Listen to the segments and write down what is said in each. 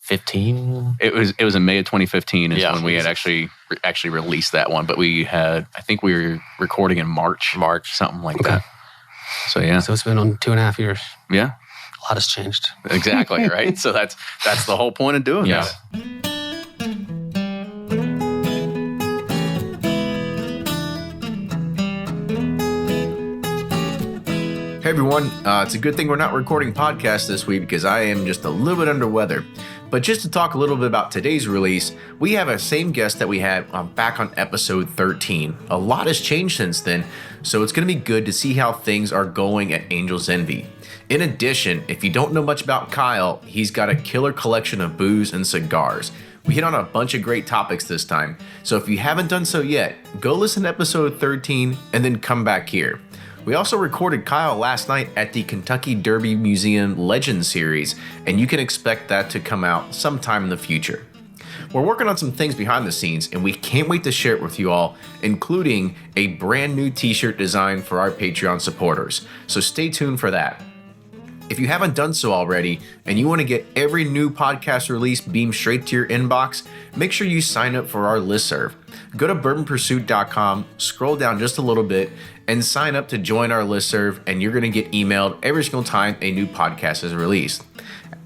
2015. It was in May of 2015 is Yeah. when we had actually released that one. But I think we were recording in March, something like that. So yeah. So it's been on 2.5 years. Yeah. A lot has changed. Exactly, right? So that's the whole point of doing this. Hey everyone, it's a good thing we're not recording podcasts this week because I am just a little bit under weather. But just to talk a little bit about today's release, we have a same guest that we had back on episode 13. A lot has changed since then, so it's going to be good to see how things are going at Angel's Envy. In addition, if you don't know much about Kyle, he's got a killer collection of booze and cigars. We hit on a bunch of great topics this time, so if you haven't done so yet, go listen to episode 13 and then come back here. We also recorded Kyle last night at the Kentucky Derby Museum Legends series, and you can expect that to come out sometime in the future. We're working on some things behind the scenes, and we can't wait to share it with you all, including a brand new t-shirt design for our Patreon supporters, so stay tuned for that. If you haven't done so already, and you want to get every new podcast release beamed straight to your inbox, make sure you sign up for our listserv. Go to bourbonpursuit.com, scroll down just a little bit, and sign up to join our listserv, and you're going to get emailed every single time a new podcast is released.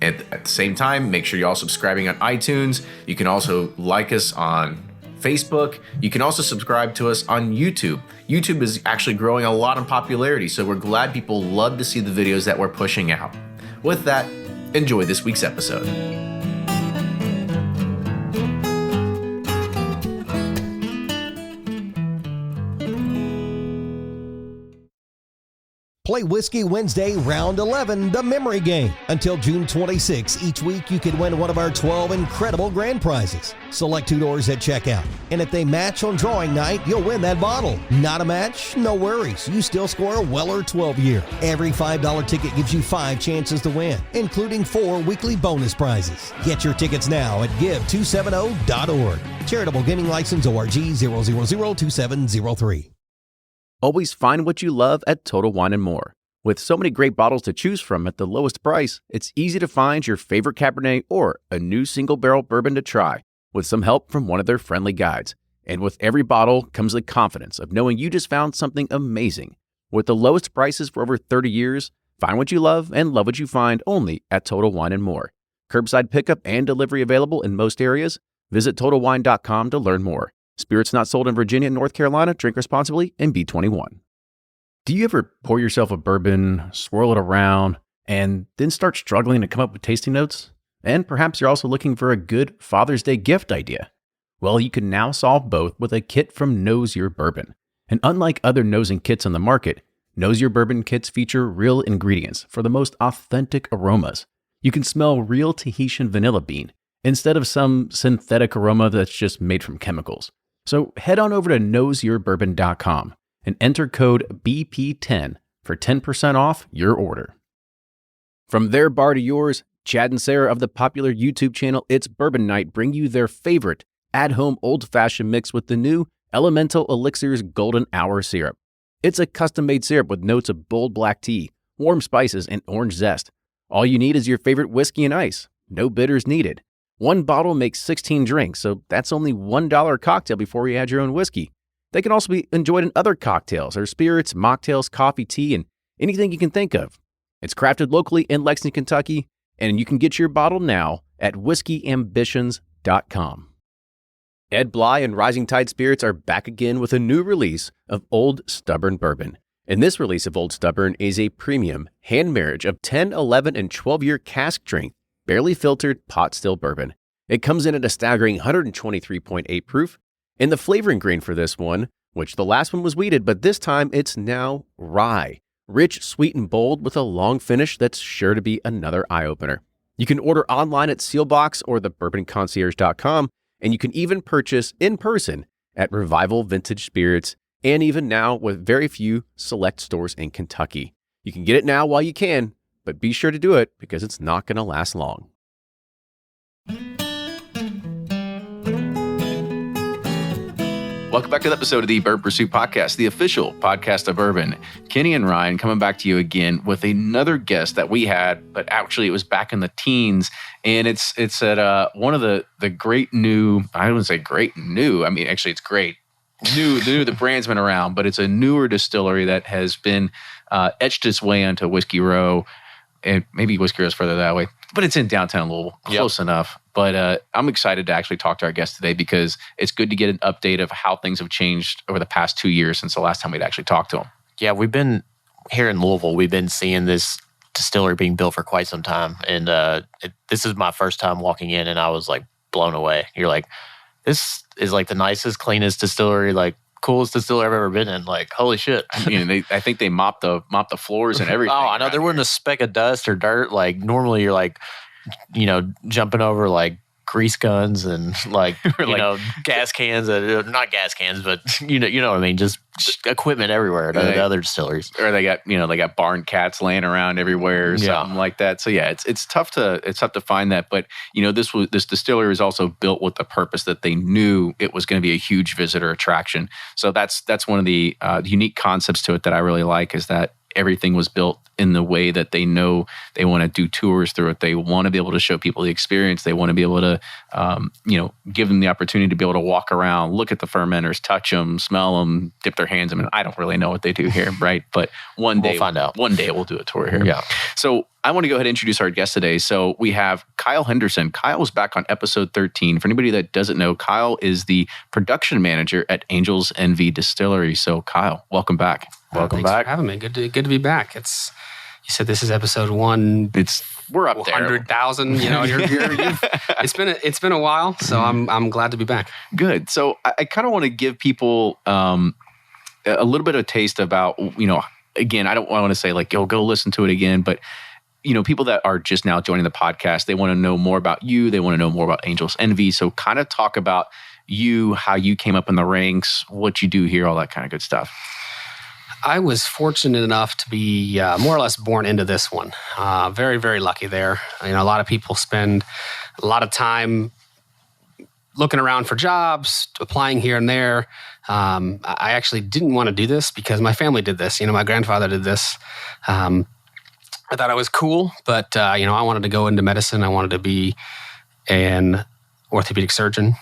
At the same time, make sure you're all subscribing on iTunes. You can also like us on Facebook. You can also subscribe to us on YouTube. YouTube is actually growing a lot in popularity, so we're glad people love to see the videos that we're pushing out. With that, enjoy this week's episode. Play Whiskey Wednesday Round 11, the memory game. Until June 26, each week you can win one of our 12 incredible grand prizes. Select $2 at checkout. And if they match on drawing night, you'll win that bottle. Not a match? No worries. You still score a Weller 12-year. Every $5 ticket gives you 5 chances to win, including 4 weekly bonus prizes. Get your tickets now at give270.org. Charitable Gaming License ORG 0002703. Always find what you love at Total Wine & More. With so many great bottles to choose from at the lowest price, it's easy to find your favorite Cabernet or a new single-barrel bourbon to try with some help from one of their friendly guides. And with every bottle comes the confidence of knowing you just found something amazing. With the lowest prices for over 30 years, find what you love and love what you find only at Total Wine & More. Curbside pickup and delivery available in most areas. Visit TotalWine.com to learn more. Spirits not sold in Virginia and North Carolina. Drink responsibly and be 21. Do you ever pour yourself a bourbon, swirl it around, and then start struggling to come up with tasting notes? And perhaps you're also looking for a good Father's Day gift idea. Well, you can now solve both with a kit from Knows Your Bourbon. And unlike other nosing kits on the market, Knows Your Bourbon kits feature real ingredients for the most authentic aromas. You can smell real Tahitian vanilla bean instead of some synthetic aroma that's just made from chemicals. So head on over to knowsyourbourbon.com and enter code BP10 for 10% off your order. From their bar to yours, Chad and Sarah of the popular YouTube channel It's Bourbon Night bring you their favorite at-home old-fashioned mix with the new Elemental Elixir's Golden Hour Syrup. It's a custom-made syrup with notes of bold black tea, warm spices, and orange zest. All you need is your favorite whiskey and ice. No bitters needed. One bottle makes 16 drinks, so that's only $1 a cocktail before you add your own whiskey. They can also be enjoyed in other cocktails or spirits, mocktails, coffee, tea, and anything you can think of. It's crafted locally in Lexington, Kentucky, and you can get your bottle now at whiskeyambitions.com. Ed Bly and Rising Tide Spirits are back again with a new release of Old Stubborn Bourbon. And this release of Old Stubborn is a premium hand marriage of 10, 11, and 12-year cask strength, barely filtered pot still bourbon. It comes in at a staggering 123.8 proof. And the flavoring grain for this one, which the last one was wheated, but this time it's now rye. Rich, sweet, and bold with a long finish that's sure to be another eye-opener. You can order online at Sealbox or thebourbonconcierge.com, and you can even purchase in person at Revival Vintage Spirits, and even now with very few select stores in Kentucky. You can get it now while you can, but be sure to do it because it's not going to last long. Welcome back to the episode of the Bourbon Pursuit Podcast, the official podcast of bourbon. Kenny and Ryan coming back to you again with another guest that we had, but actually it was back in the teens, and it's at one of the great new, I wouldn't say great new, I mean, actually it's great. New, the brand's been around, but it's a newer distillery that has been etched its way into Whiskey Row, and maybe Whiskey Row's further that way, but it's in downtown Louisville, close enough. But I'm excited to actually talk to our guest today because it's good to get an update of how things have changed over the past 2 years since the last time we'd actually talked to him. Yeah, we've been here in Louisville. We've been seeing this distillery being built for quite some time. And this is my first time walking in, and I was like blown away. You're like, this is like the nicest, cleanest distillery, like coolest distillery I've ever been in. Like, holy shit. I mean, I think they mopped the floors and everything. Oh, I know. There wasn't a speck of dust or dirt. Like, normally you're like, jumping over like grease guns and like, gas cans, not gas cans, but you know what I mean? Just equipment everywhere at the other distilleries. Or they got barn cats laying around everywhere or something like that. So yeah, it's tough to find that. But this distillery was also built with the purpose that they knew it was going to be a huge visitor attraction. So that's one of the unique concepts to it that I really like, is that everything was built in the way that they know they want to do tours through it. They want to be able to show people the experience. They want to be able to, give them the opportunity to be able to walk around, look at the fermenters, touch them, smell them, dip their hands in them. I don't really know what they do here, right? But one day, we'll find out. One day we'll do a tour here. Yeah. So I want to go ahead and introduce our guest today. So we have Kyle Henderson. Kyle was back on episode 13. For anybody that doesn't know, Kyle is the production manager at Angel's Envy Distillery. So Kyle, welcome back. Thanks for having me. Good to be back. You said this is episode 1. We're up there. 100,000. It's been a while, so I'm glad to be back. Good. So I kind of want to give people a little bit of a taste about, again, I don't want to say like, go listen to it again, but people that are just now joining the podcast, they want to know more about you. They want to know more about Angel's Envy. So kind of talk about you, how you came up in the ranks, what you do here, all that kind of good stuff. I was fortunate enough to be more or less born into this one. Very, very lucky there. A lot of people spend a lot of time looking around for jobs, applying here and there. I actually didn't want to do this because my family did this. My grandfather did this. I thought I was cool, but I wanted to go into medicine. I wanted to be an orthopedic surgeon,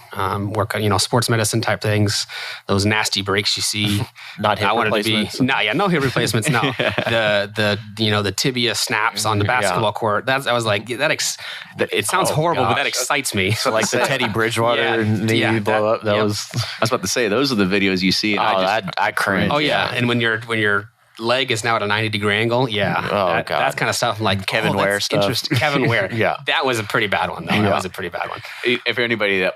work on, sports medicine type things, those nasty breaks you see. Not hip replacements. No hip replacements. No, the tibia snaps on the basketball court. It sounds horrible, but that excites me. So like the Teddy Bridgewater knee blow up. I was about to say, those are the videos you see. And I cringe. Oh yeah, and when your leg is now at a 90-degree angle. Yeah. God. That's kind of stuff. I'm like, Kevin Ware stuff. Interesting. Kevin Ware. Yeah. That was a pretty bad one, though. That was a pretty bad one. If anybody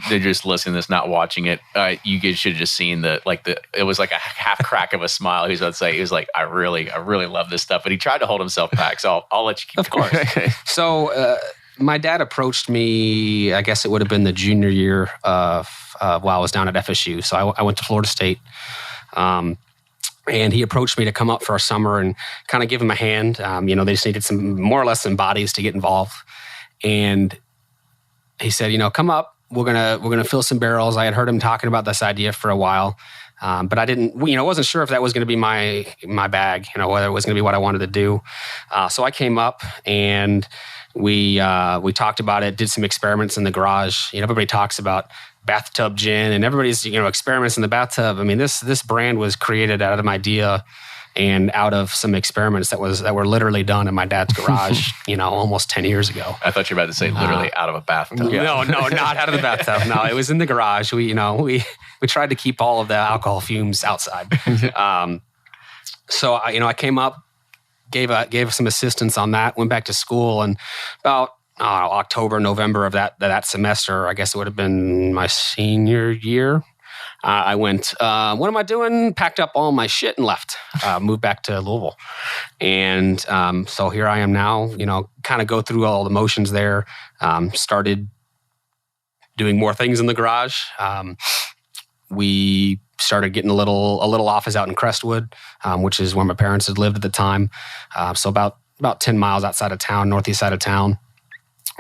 they're just listening to this, not watching it, you guys should have just seen it was like a half crack of a smile. He was about to say, he was like, I really love this stuff. But he tried to hold himself back. So I'll let you keep going. Of course. So my dad approached me, I guess it would have been the junior year of while I was down at FSU. So I went to Florida State. And he approached me to come up for a summer and kind of give him a hand. They just needed more or less some bodies to get involved. And he said, come up. We're gonna fill some barrels. I had heard him talking about this idea for a while, but I didn't. Wasn't sure if that was going to be my bag. Whether it was going to be what I wanted to do. So I came up and we talked about it. Did some experiments in the garage. Everybody talks about bathtub gin, and everybody's experiments in the bathtub. I mean, this brand was created out of an idea and out of some experiments that were literally done in my dad's garage, almost 10 years ago. I thought you were about to say literally out of a bathtub. No, not out of the bathtub. No, it was in the garage. We tried to keep all of the alcohol fumes outside. So I came up, gave some assistance on that. Went back to school, and about October, November of that semester, I guess it would have been my senior year. I went, what am I doing? Packed up all my shit and left. Moved back to Louisville. And so here I am now, kind of go through all the motions there. Started doing more things in the garage. We started getting a little office out in Crestwood, which is where my parents had lived at the time. So about 10 miles outside of town, northeast side of town.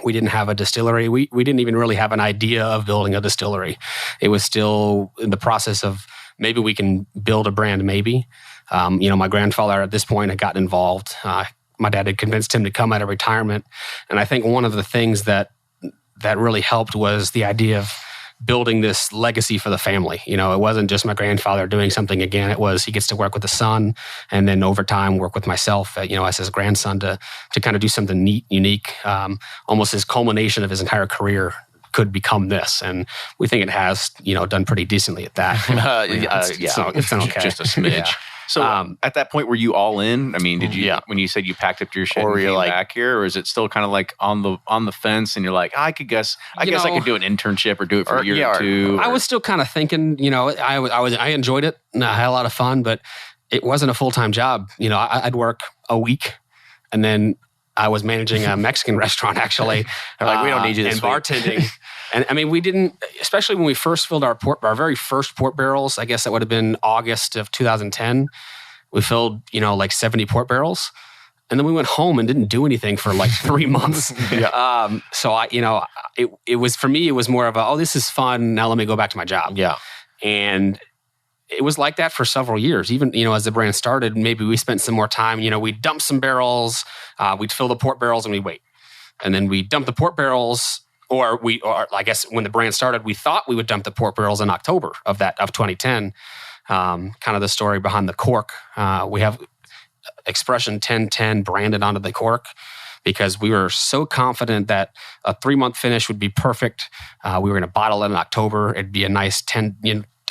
We didn't have a distillery. We didn't even really have an idea of building a distillery. It was still in the process of maybe we can build a brand, maybe. My grandfather at this point had gotten involved. My dad had convinced him to come out of retirement. And I think one of the things that really helped was the idea of building this legacy for the family. It wasn't just my grandfather doing something again. It was he gets to work with the son, and then over time work with myself, as his grandson to kind of do something neat, unique. Almost his culmination of his entire career could become this, and we think it has, done pretty decently at that. It's done okay. Just a smidge. Yeah. So at that point, were you all in? I mean, did you when you said you packed up your shit or and came like, back here, or is it still kind of like on the fence and you're like, I guess I could do an internship or do it for a year or two? I was still kind of thinking, I enjoyed it and I had a lot of fun, but it wasn't a full-time job. I'd work a week and then I was managing a Mexican restaurant actually. Like, we don't need you this and week. Bartending. And I mean, we didn't, especially when we first filled our very first port barrels, I guess that would have been August of 2010. We filled, like 70 port barrels. And then we went home and didn't do anything for like 3 months. So it was, for me, it was more of this is fun. Now let me go back to my job. Yeah. And it was like that for several years. Even, as the brand started, maybe we spent some more time, we'd dump some barrels, we'd fill the port barrels and we'd wait. And then we dump the port barrels, or I guess when the brand started, we thought we would dump the port barrels in October of 2010. Kind of the story behind the cork. We have expression 1010 branded onto the cork because we were so confident that a 3-month finish would be perfect. We were going to bottle it in October. It'd be a nice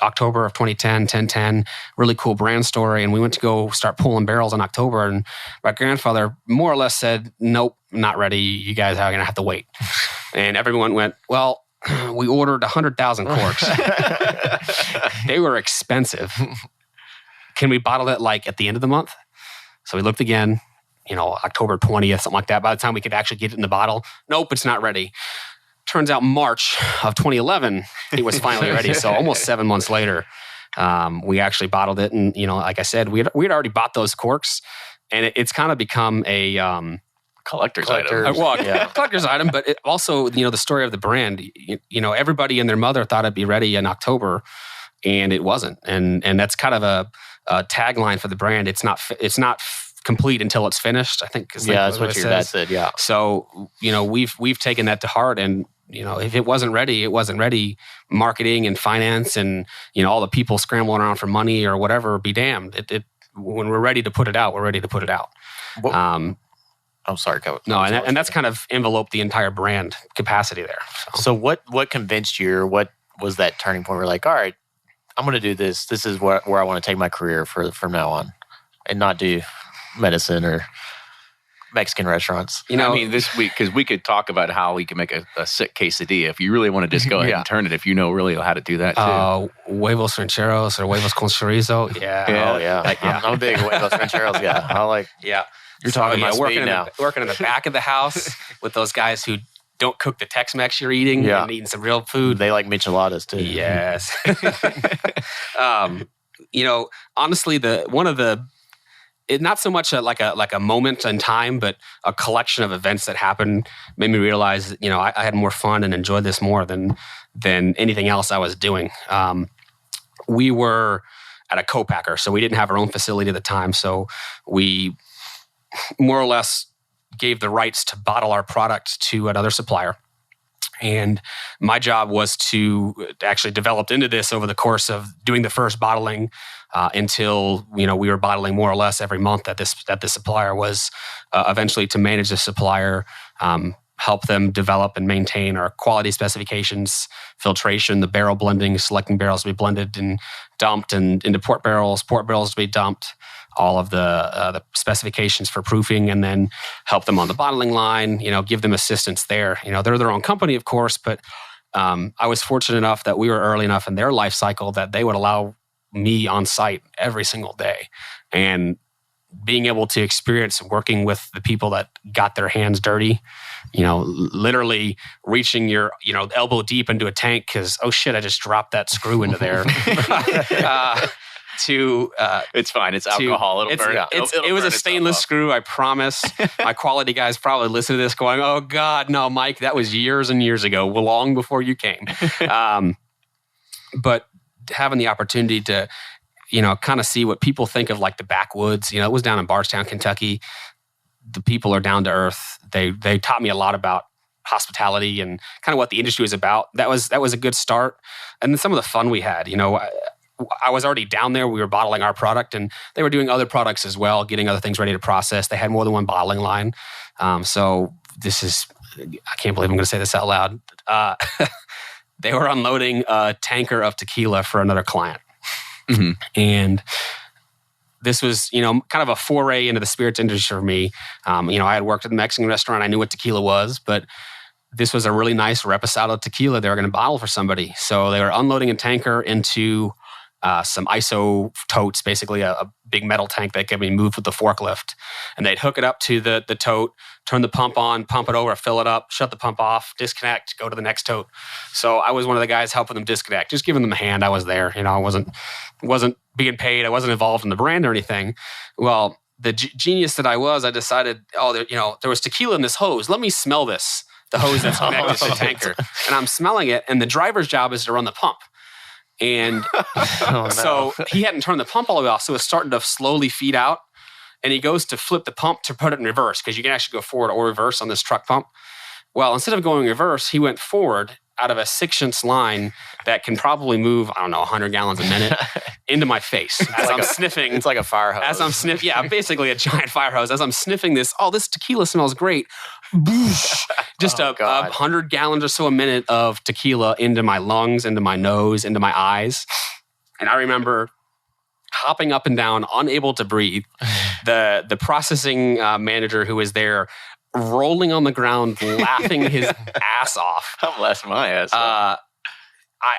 October of 2010, 1010, really cool brand story. And we went to go start pulling barrels in October. And my grandfather more or less said, nope, not ready. You guys are going to have to wait. And everyone went, well, we ordered 100,000 corks. They were expensive. Can we bottle it like at the end of the month? So we looked again, October 20th, something like that. By the time we could actually get it in the bottle, nope, it's not ready. Turns out March of 2011, it was finally ready. So almost 7 months later, we actually bottled it. And, like I said, we'd already bought those corks. And it's kind of become a collector's item. Collector's item. But it also, the story of the brand, everybody and their mother thought it'd be ready in October. And it wasn't. And that's kind of a tagline for the brand. It's not complete until it's finished, I think. That's what your dad said, yeah. So, we've taken that to heart, and, if it wasn't ready, it wasn't ready. Marketing and finance and, all the people scrambling around for money or whatever, be damned. When we're ready to put it out, we're ready to put it out. I'm sorry, Coach. No, and that's kind of enveloped the entire brand capacity there. So what convinced you, or what was that turning point where you're like, all right, I'm going to do this. This is where I want to take my career from now on, and not do medicine or Mexican restaurants. This week, because we could talk about how we can make a sick quesadilla if you really want to just go ahead and turn it, if you know really how to do that too. Huevos rancheros or huevos con chorizo. Yeah. Oh, yeah. I'm a big huevos rancheros guy. You're talking about working in the back of the house with those guys who don't cook the Tex-Mex you're eating and eating some real food. They like micheladas too. Yes. Honestly, it's not so much like a moment in time, but a collection of events that happened made me realize, I had more fun and enjoyed this more than anything else I was doing. We were at a co-packer, so we didn't have our own facility at the time. So we more or less gave the rights to bottle our product to another supplier. And my job was to actually develop into this over the course of doing the first bottling until we were bottling more or less every month that this supplier was eventually to manage the supplier, help them develop and maintain our quality specifications, filtration, the barrel blending, selecting barrels to be blended and dumped and into port barrels to be dumped, all of the specifications for proofing, and then help them on the bottling line, give them assistance there. They're their own company, of course, but I was fortunate enough that we were early enough in their life cycle that they would allow me on site every single day. And being able to experience working with the people that got their hands dirty, literally reaching your, elbow deep into a tank because, oh shit, I just dropped that screw into there. to It's fine. It's alcohol. It'll burn. It was a stainless screw. I promise. My quality guys probably listen to this going, "Oh God, no, Mike, that was years and years ago, long before you came." But having the opportunity to, kind of see what people think of like the backwoods. It was down in Bardstown, Kentucky. The people are down to earth. They taught me a lot about hospitality and kind of what the industry was about. That was a good start. And then some of the fun we had. I was already down there. We were bottling our product, and they were doing other products as well, getting other things ready to process. They had more than one bottling line. So this is, I can't believe I'm going to say this out loud. They were unloading a tanker of tequila for another client. Mm-hmm. And this was, kind of a foray into the spirits industry for me. I had worked at a Mexican restaurant. I knew what tequila was, but this was a really nice reposado tequila they were going to bottle for somebody. So they were unloading a tanker into some ISO totes, basically a big metal tank that could be moved with the forklift. And they'd hook it up to the tote, turn the pump on, pump it over, fill it up, shut the pump off, disconnect, go to the next tote. So I was one of the guys helping them disconnect, just giving them a hand. I was there. I wasn't being paid. I wasn't involved in the brand or anything. Well, the genius that I was, I decided, there was tequila in this hose. Let me smell this, the hose that's connected to the tanker. And I'm smelling it, and the driver's job is to run the pump. And so he hadn't turned the pump all the way off, so it's starting to slowly feed out. And he goes to flip the pump to put it in reverse, because you can actually go forward or reverse on this truck pump. Well, instead of going reverse, he went forward out of a 6-inch line that can probably move, 100 gallons a minute into my face. As I'm sniffing. It's like a fire hose. As I'm sniffing, basically a giant fire hose. As I'm sniffing this, this tequila smells great. Boosh, just 100 gallons or so a minute of tequila into my lungs, into my nose, into my eyes. And I remember hopping up and down, unable to breathe. The processing manager who was there rolling on the ground, laughing his ass off. I'm laughing my ass off.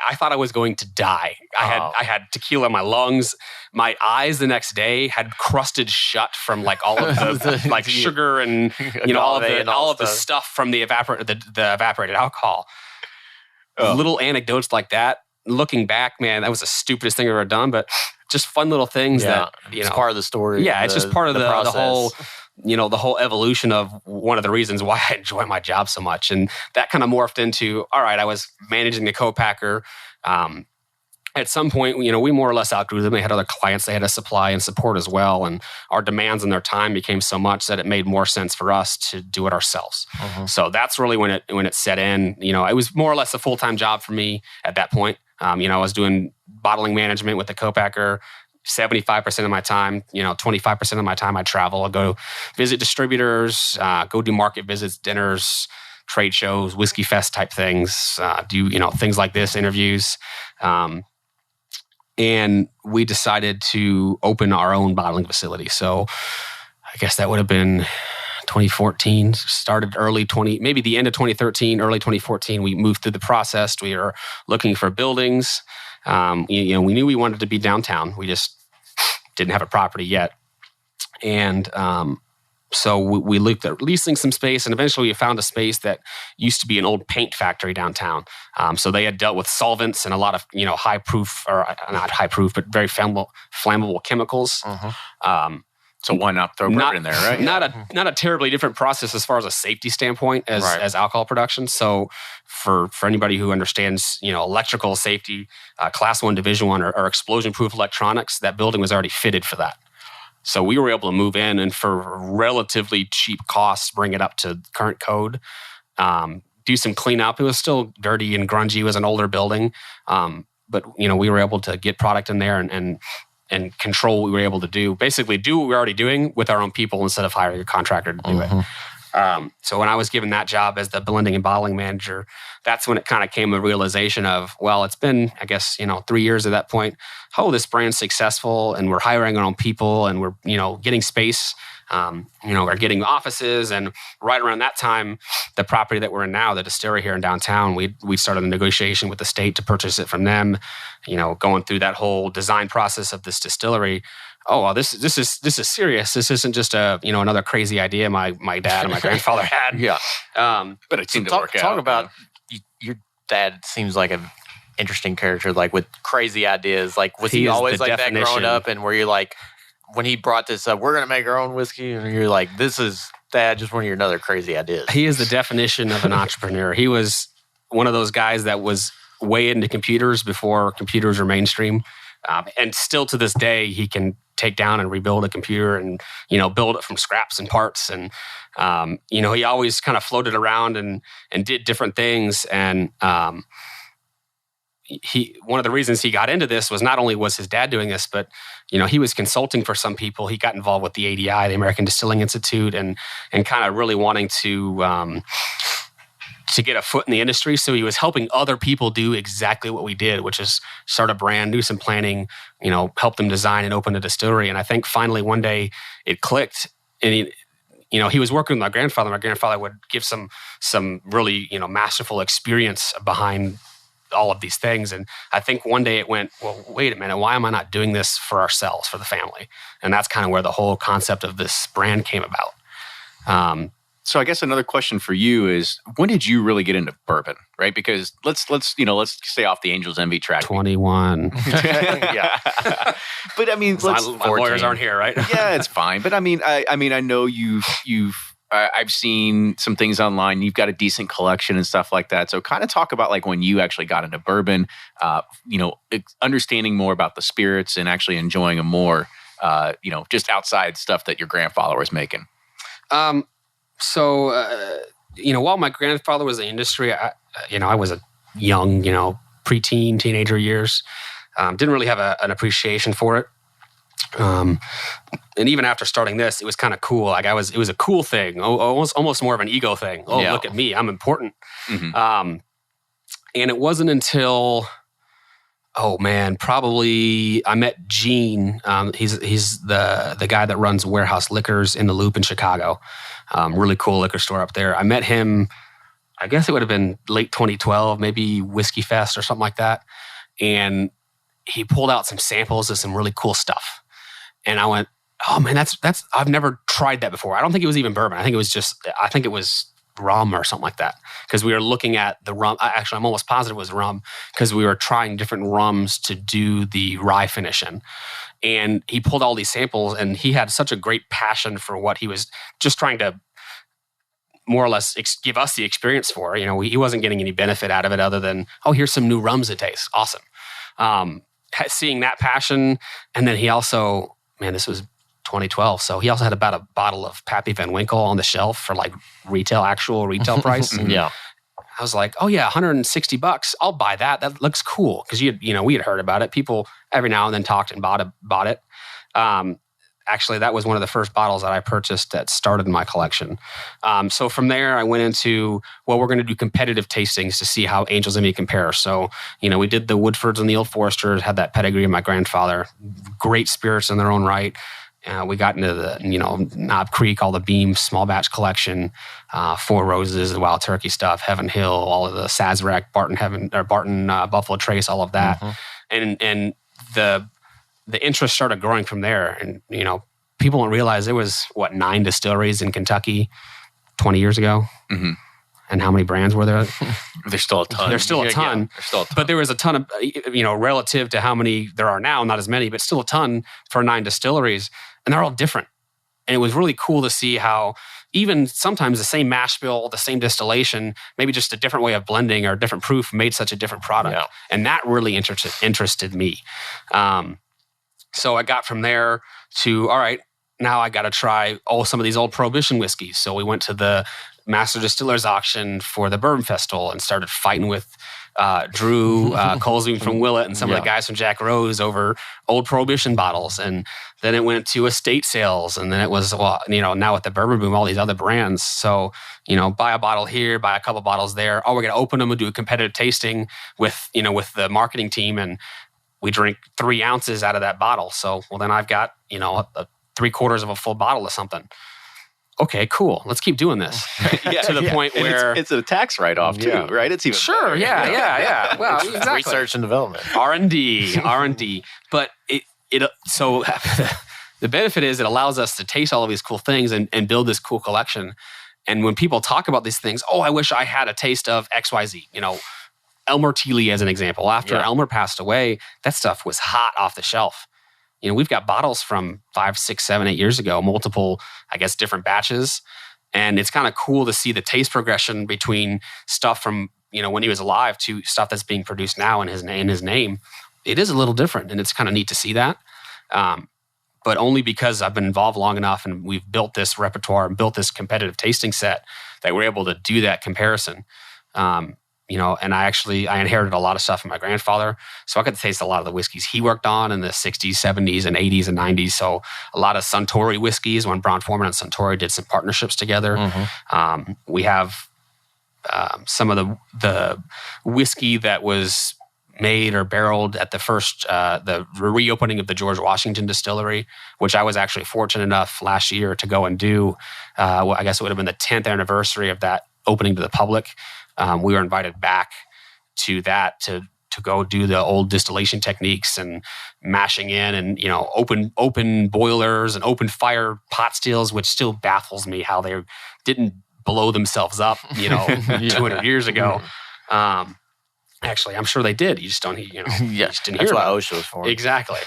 I thought I was going to die. I had tequila in my lungs. My eyes the next day had crusted shut from like all of the like sugar and all of the stuff from the evaporated alcohol. Little anecdotes like that. Looking back, man, that was the stupidest thing I've ever done. But just fun little things that it's part of the story. Yeah, it's just part of the whole. The whole evolution of one of the reasons why I enjoy my job so much. And that kind of morphed into, all right, I was managing the co-packer. At some point, we more or less outgrew them. They had other clients they had to supply and support as well. And our demands and their time became so much that it made more sense for us to do it ourselves. Uh-huh. So that's really when it set in. It was more or less a full-time job for me at that point. I was doing bottling management with the co-packer. 75% of my time, 25% of my time I travel. I'll go visit distributors, go do market visits, dinners, trade shows, whiskey fest type things, do, things like this, interviews. And we decided to open our own bottling facility. So I guess that would have been 2014, started maybe the end of 2013, early 2014. We moved through the process. We were looking for buildings. We knew we wanted to be downtown. We just didn't have a property yet. And so we looked at leasing some space, and eventually we found a space that used to be an old paint factory downtown. So they had dealt with solvents and a lot of, high proof, or not high proof, but very flammable chemicals. Uh-huh. So why not throw bourbon in there, right? Not a terribly different process as far as a safety standpoint as alcohol production. So for anybody who understands, electrical safety, class 1, division 1, or explosion-proof electronics, that building was already fitted for that. So we were able to move in and for relatively cheap costs, bring it up to current code, do some cleanup. It was still dirty and grungy. It was an older building. But, we were able to get product in there and control what we were able to do. Basically do what we were already doing with our own people instead of hiring a contractor to do it. So when I was given that job as the blending and bottling manager, that's when it kind of came a realization of, well, it's been, I guess, 3 years at that point. Oh, this brand's successful and we're hiring our own people and we're, getting space. We're getting offices. And right around that time, the property that we're in now, the distillery here in downtown, we started a negotiation with the state to purchase it from them, going through that whole design process of this distillery. Oh, well, this is serious. This isn't just another crazy idea my dad and my grandfather had. Yeah. But it seemed to work out. Talk about your dad seems like a interesting character, like with crazy ideas. Like, was He he is always the like that growing definition. up? And where you're like, when he brought this up, we're gonna make our own whiskey, and you're like, this is Dad, just one of your other crazy ideas. He is the definition of an entrepreneur. He was one of those guys that was way into computers before computers were mainstream. And still to this day, he can take down and rebuild a computer and, build it from scraps and parts. And, he always kind of floated around and did different things. And one of the reasons he got into this was not only was his dad doing this, but, he was consulting for some people. He got involved with the ADI, the American Distilling Institute, and kind of really wanting to get a foot in the industry. So he was helping other people do exactly what we did, which is start a brand, do some planning, help them design and open a distillery. And I think finally one day it clicked. And he was working with my grandfather. My grandfather would give some really, masterful experience behind all of these things. And I think one day it went, well, wait a minute, why am I not doing this for ourselves, for the family? And that's kind of where the whole concept of this brand came about. So I guess another question for you is, when did you really get into bourbon, right? Because let's stay off the Angel's Envy track. 21. Yeah. But I mean, my lawyers aren't here, right? Yeah, it's fine. But I mean, I know I've seen some things online. You've got a decent collection and stuff like that. So kind of talk about like when you actually got into bourbon, understanding more about the spirits and actually enjoying them more, just outside stuff that your grandfather was making. So, while my grandfather was in the industry, I was a young, preteen, teenager years. Didn't really have an appreciation for it. And even after starting this, it was kind of cool. Like it was a cool thing, almost more of an ego thing. Oh, yeah. Look at me, I'm important. Mm-hmm. And it wasn't until, probably I met Gene. He's the guy that runs Warehouse Liquors in the Loop in Chicago. Really cool liquor store up there. I met him, I guess it would have been late 2012, maybe Whiskey Fest or something like that. And he pulled out some samples of some really cool stuff. And I went, oh man, that's I've never tried that before. I don't think it was even bourbon. I think it was rum or something like that. Because we were looking at the rum. Actually, I'm almost positive it was rum because we were trying different rums to do the rye finish in. And he pulled all these samples, and he had such a great passion for what he was just trying to more or less give us the experience for. He wasn't getting any benefit out of it other than, here's some new rums to taste. Awesome. Seeing that passion. And then he also, this was 2012. So he also had about a bottle of Pappy Van Winkle on the shelf for like actual retail price. And yeah. I was like, oh yeah, $160. I'll buy that. That looks cool. Because we had heard about it. People every now and then talked and bought it. Actually, that was one of the first bottles that I purchased that started my collection. So from there, I went into, we're going to do competitive tastings to see how Angel's Envy compares. So, we did the Woodfords and the Old Foresters, had that pedigree of my grandfather. Great spirits in their own right. We got into the, Knob Creek, all the Beam small batch collection, Four Roses, the Wild Turkey stuff, Heaven Hill, all of the Sazerac, Barton Buffalo Trace, all of that. Mm-hmm. And the interest started growing from there. And, people don't realize there was, 9 distilleries in Kentucky 20 years ago? Mm-hmm. And how many brands were there? There's still a ton. There's still a ton. But there was a ton of, relative to how many there are now, not as many, but still a ton for 9 distilleries. And they're all different. And it was really cool to see how even sometimes the same mash bill, the same distillation, maybe just a different way of blending or a different proof made such a different product. Yeah. And that really interested me. So I got from there to, all right, now I got to try some of these old Prohibition whiskeys. So we went to the Master Distillers auction for the Bourbon Festival and started fighting with Drew Colesbeam from Willett and some of the guys from Jack Rose over old Prohibition bottles. And then it went to estate sales. And then it was, now with the bourbon boom, all these other brands. So, buy a bottle here, buy a couple bottles there. We're going to open them and do a competitive tasting with the marketing team. And we drink 3 ounces out of that bottle. So, then I've got, 3/4 of a full bottle of something. Okay, cool. Let's keep doing this. To the point where it's a tax write-off too, right? It's even better. Yeah. Well, exactly. Research and development, R&D. But so the benefit is it allows us to taste all of these cool things and build this cool collection. And when people talk about these things, I wish I had a taste of XYZ. Elmer Teely as an example. After Elmer passed away, that stuff was hot off the shelf. You know, we've got bottles from 5, 6, 7, 8 years ago, multiple, I guess, different batches. And it's kind of cool to see the taste progression between stuff from, you know, when he was alive to stuff that's being produced now in his name. It is a little different, and it's kind of neat to see that. But only because I've been involved long enough and we've built this repertoire and built this competitive tasting set that we're able to do that comparison. You know, and I inherited a lot of stuff from my grandfather. So I got to taste a lot of the whiskeys he worked on in the 60s, 70s, and 80s and 90s. So a lot of Suntory whiskeys when Brown Forman and Suntory did some partnerships together. We have some of the whiskey that was made or barreled at the first, the reopening of the George Washington distillery, which I was actually fortunate enough last year to go and do. I guess it would have been the 10th anniversary of that opening to the public. We were invited back to that to go do the old distillation techniques and mashing in and, you know, open boilers and open fire pot stills, which still baffles me how they didn't blow themselves up, you know, 200 years ago. Actually, I'm sure they did. You just don't, you know, you just didn't hear about it. That's what OSHA was for. Exactly.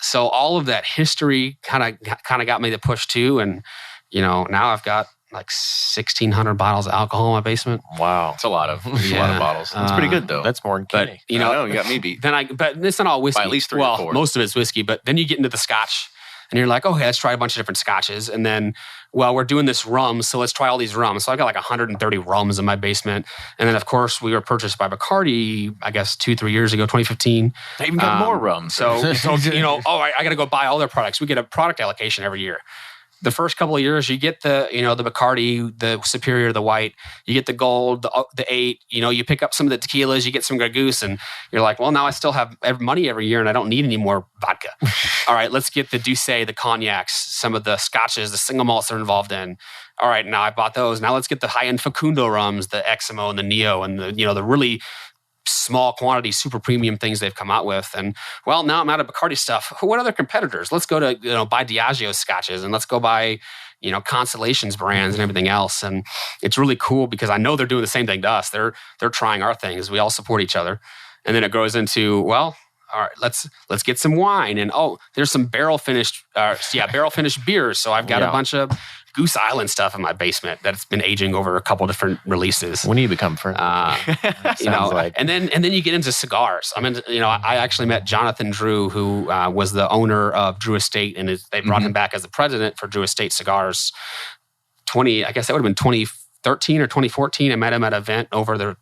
So all of that history kind of got me to push too. And, you know, now I've got like 1,600 bottles of alcohol in my basement. Wow. It's a lot of bottles. That's pretty good though. That's more than But, Kenny. you know, you got me beat. But it's not all whiskey. By at least 3 or 4. Most of it's whiskey, but then you get into the scotch and you're like, okay, let's try a bunch of different scotches. And then, well, we're doing this rum, so let's try all these rums. So I got like 130 rums in my basement. And then, of course, we were purchased by Bacardi, I guess, 2-3 years ago, 2015. They even got more rums. So you know, I got to go buy all their products. We get a product allocation every year. The first couple of years, you get the Bacardi, the Superior, the white. You get the gold, the 8. You know, you pick up some of the tequilas, you get some Grey Goose, and you're like, well, now I still have money every year, and I don't need any more vodka. All right, let's get the Doucet, the cognacs, some of the scotches, the single malts they're involved in. All right, now I bought those. Now let's get the high-end Facundo rums, the Eximo and the Neo, and the really small quantity, super premium things they've come out with. And well, now I'm out of Bacardi stuff. What other competitors? Let's go to, buy Diageo scotches, and let's go buy, Constellation's brands and everything else. And it's really cool because I know they're doing the same thing to us. They're trying our things. We all support each other. And then it grows into, well, all right, let's get some wine. And there's some barrel finished beers. So I've got a bunch of Goose Island stuff in my basement that's been aging over a couple different releases. When do you become friends? And then you get into cigars. I mean, I actually met Jonathan Drew, who was the owner of Drew Estate, and they brought him back as the president for Drew Estate Cigars. I guess that would have been 2013 or 2014. I met him at an event over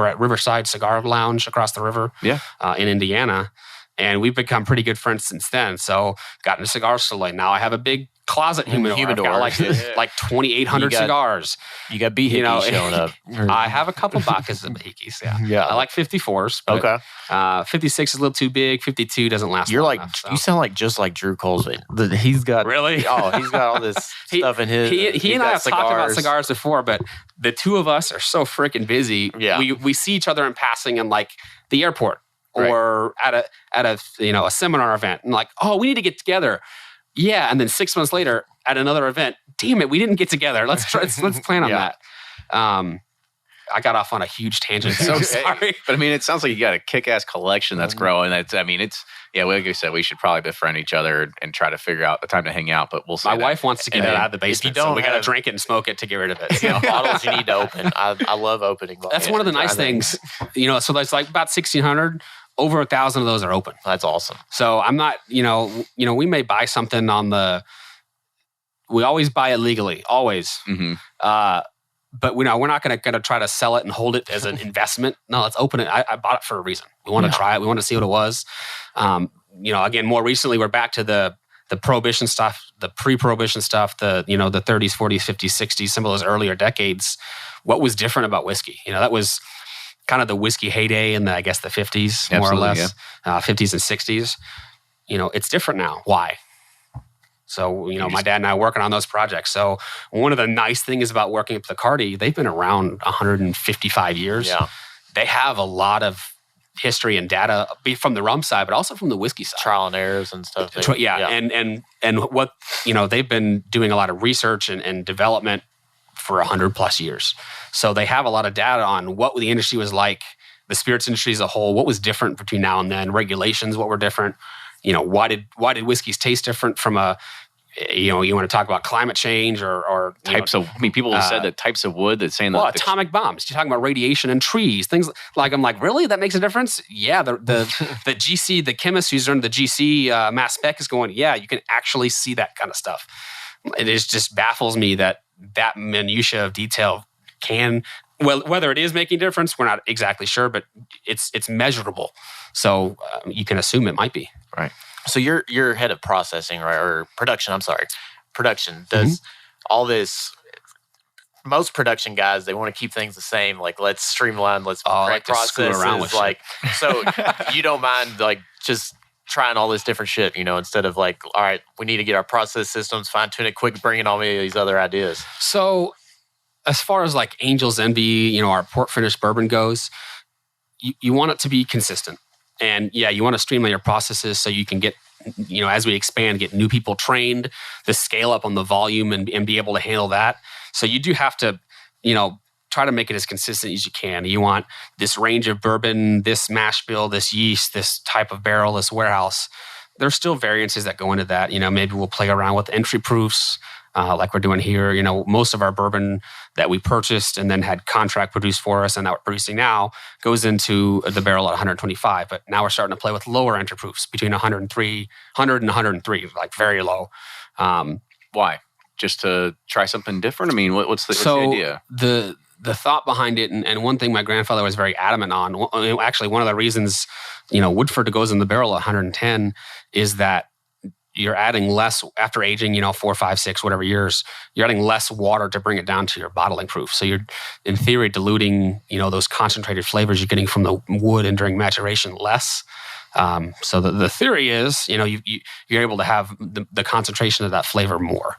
at Riverside Cigar Lounge across the river in Indiana. And we've become pretty good friends since then. So got into cigar saloon. Now I have a big closet humidor. I've got like 2,800 cigars. You got Behikis showing up. I have a couple Bacchus and Behikis, yeah. I like 54s. But, okay. 56 is a little too big. 52 doesn't last long enough, so. You sound just like Drew Colesman. He's got... Really? He's got all this stuff in his... He and I have talked about cigars before, but the two of us are so freaking busy. Yeah. We see each other in passing in like the airport or at a seminar event, and like, we need to get together. Yeah, and then 6 months later at another event, damn it, we didn't get together. Let's plan on that. I got off on a huge tangent. So sorry, but I mean, it sounds like you got a kick-ass collection that's growing. Like I said, we should probably befriend each other and try to figure out the time to hang out. But we'll see. My wife wants to get it out of the basement, so we got to drink it and smoke it to get rid of it. So. Bottles you need to open. I love opening bottles. That's one of the nice things. So there's like about 1,600. Over 1,000 of those are open. That's awesome. So I'm not, we may buy something we always buy it legally, always. Mm-hmm. But we're not going to try to sell it and hold it as an investment. No, let's open it. I bought it for a reason. We want to try it. We want to see what it was. Again, more recently, we're back to the prohibition stuff, the pre-prohibition stuff, the 30s, 40s, 50s, 60s, some of those earlier decades. What was different about whiskey? That was kind of the whiskey heyday in the 50s, more or less, 50s and 60s. It's different now. Why? So, my dad and I are working on those projects. So one of the nice things about working at Bacardi, they've been around 155 years. Yeah. They have a lot of history and data from the rum side, but also from the whiskey side. Trial and errors and stuff. And what, they've been doing a lot of research and development for 100 plus years. So they have a lot of data on what the industry was like the spirits industry as a whole. What was different between now and then? Regulations, what were different? Why did whiskeys taste different from a, you want to talk about climate change or types of, people have said that types of wood that's saying that. Atomic bombs. You're talking about radiation and trees, things like, I'm like, really? That makes a difference? Yeah. The GC, the chemist who's done the GC mass spec is going, yeah, you can actually see that kind of stuff. It just baffles me that minutia of detail can, well, whether it is making a difference, we're not exactly sure, but it's measurable. So you can assume it might be. Right. So you're head of processing, right? Or production, I'm sorry. Production. Does all this, most production guys, they want to keep things the same. Like, let's streamline, let's like processes. Around with like, so you don't mind like just trying all this different shit, instead of like, all right, we need to get our process systems, fine tune it quick, bring in all these other ideas. So as far as like Angel's Envy, our port finish bourbon goes, you want it to be consistent. And yeah, you want to streamline your processes so you can get, as we expand, get new people trained, to scale up on the volume and be able to handle that. So you do have to, try to make it as consistent as you can. You want this range of bourbon, this mash bill, this yeast, this type of barrel, this warehouse. There's still variances that go into that. Maybe we'll play around with entry proofs, like we're doing here. Most of our bourbon that we purchased and then had contract produced for us and that we're producing now goes into the barrel at 125. But now we're starting to play with lower entry proofs between 100 and 103, like very low. Why? Just to try something different? I mean, what's the idea? The thought behind it, and one thing my grandfather was very adamant on, actually one of the reasons, Woodford goes in the barrel at 110 is that you're adding less, after aging, 4, 5, 6, whatever years, you're adding less water to bring it down to your bottling proof. So you're, in theory, diluting, those concentrated flavors you're getting from the wood and during maturation less. So the theory is, you're able to have the concentration of that flavor more.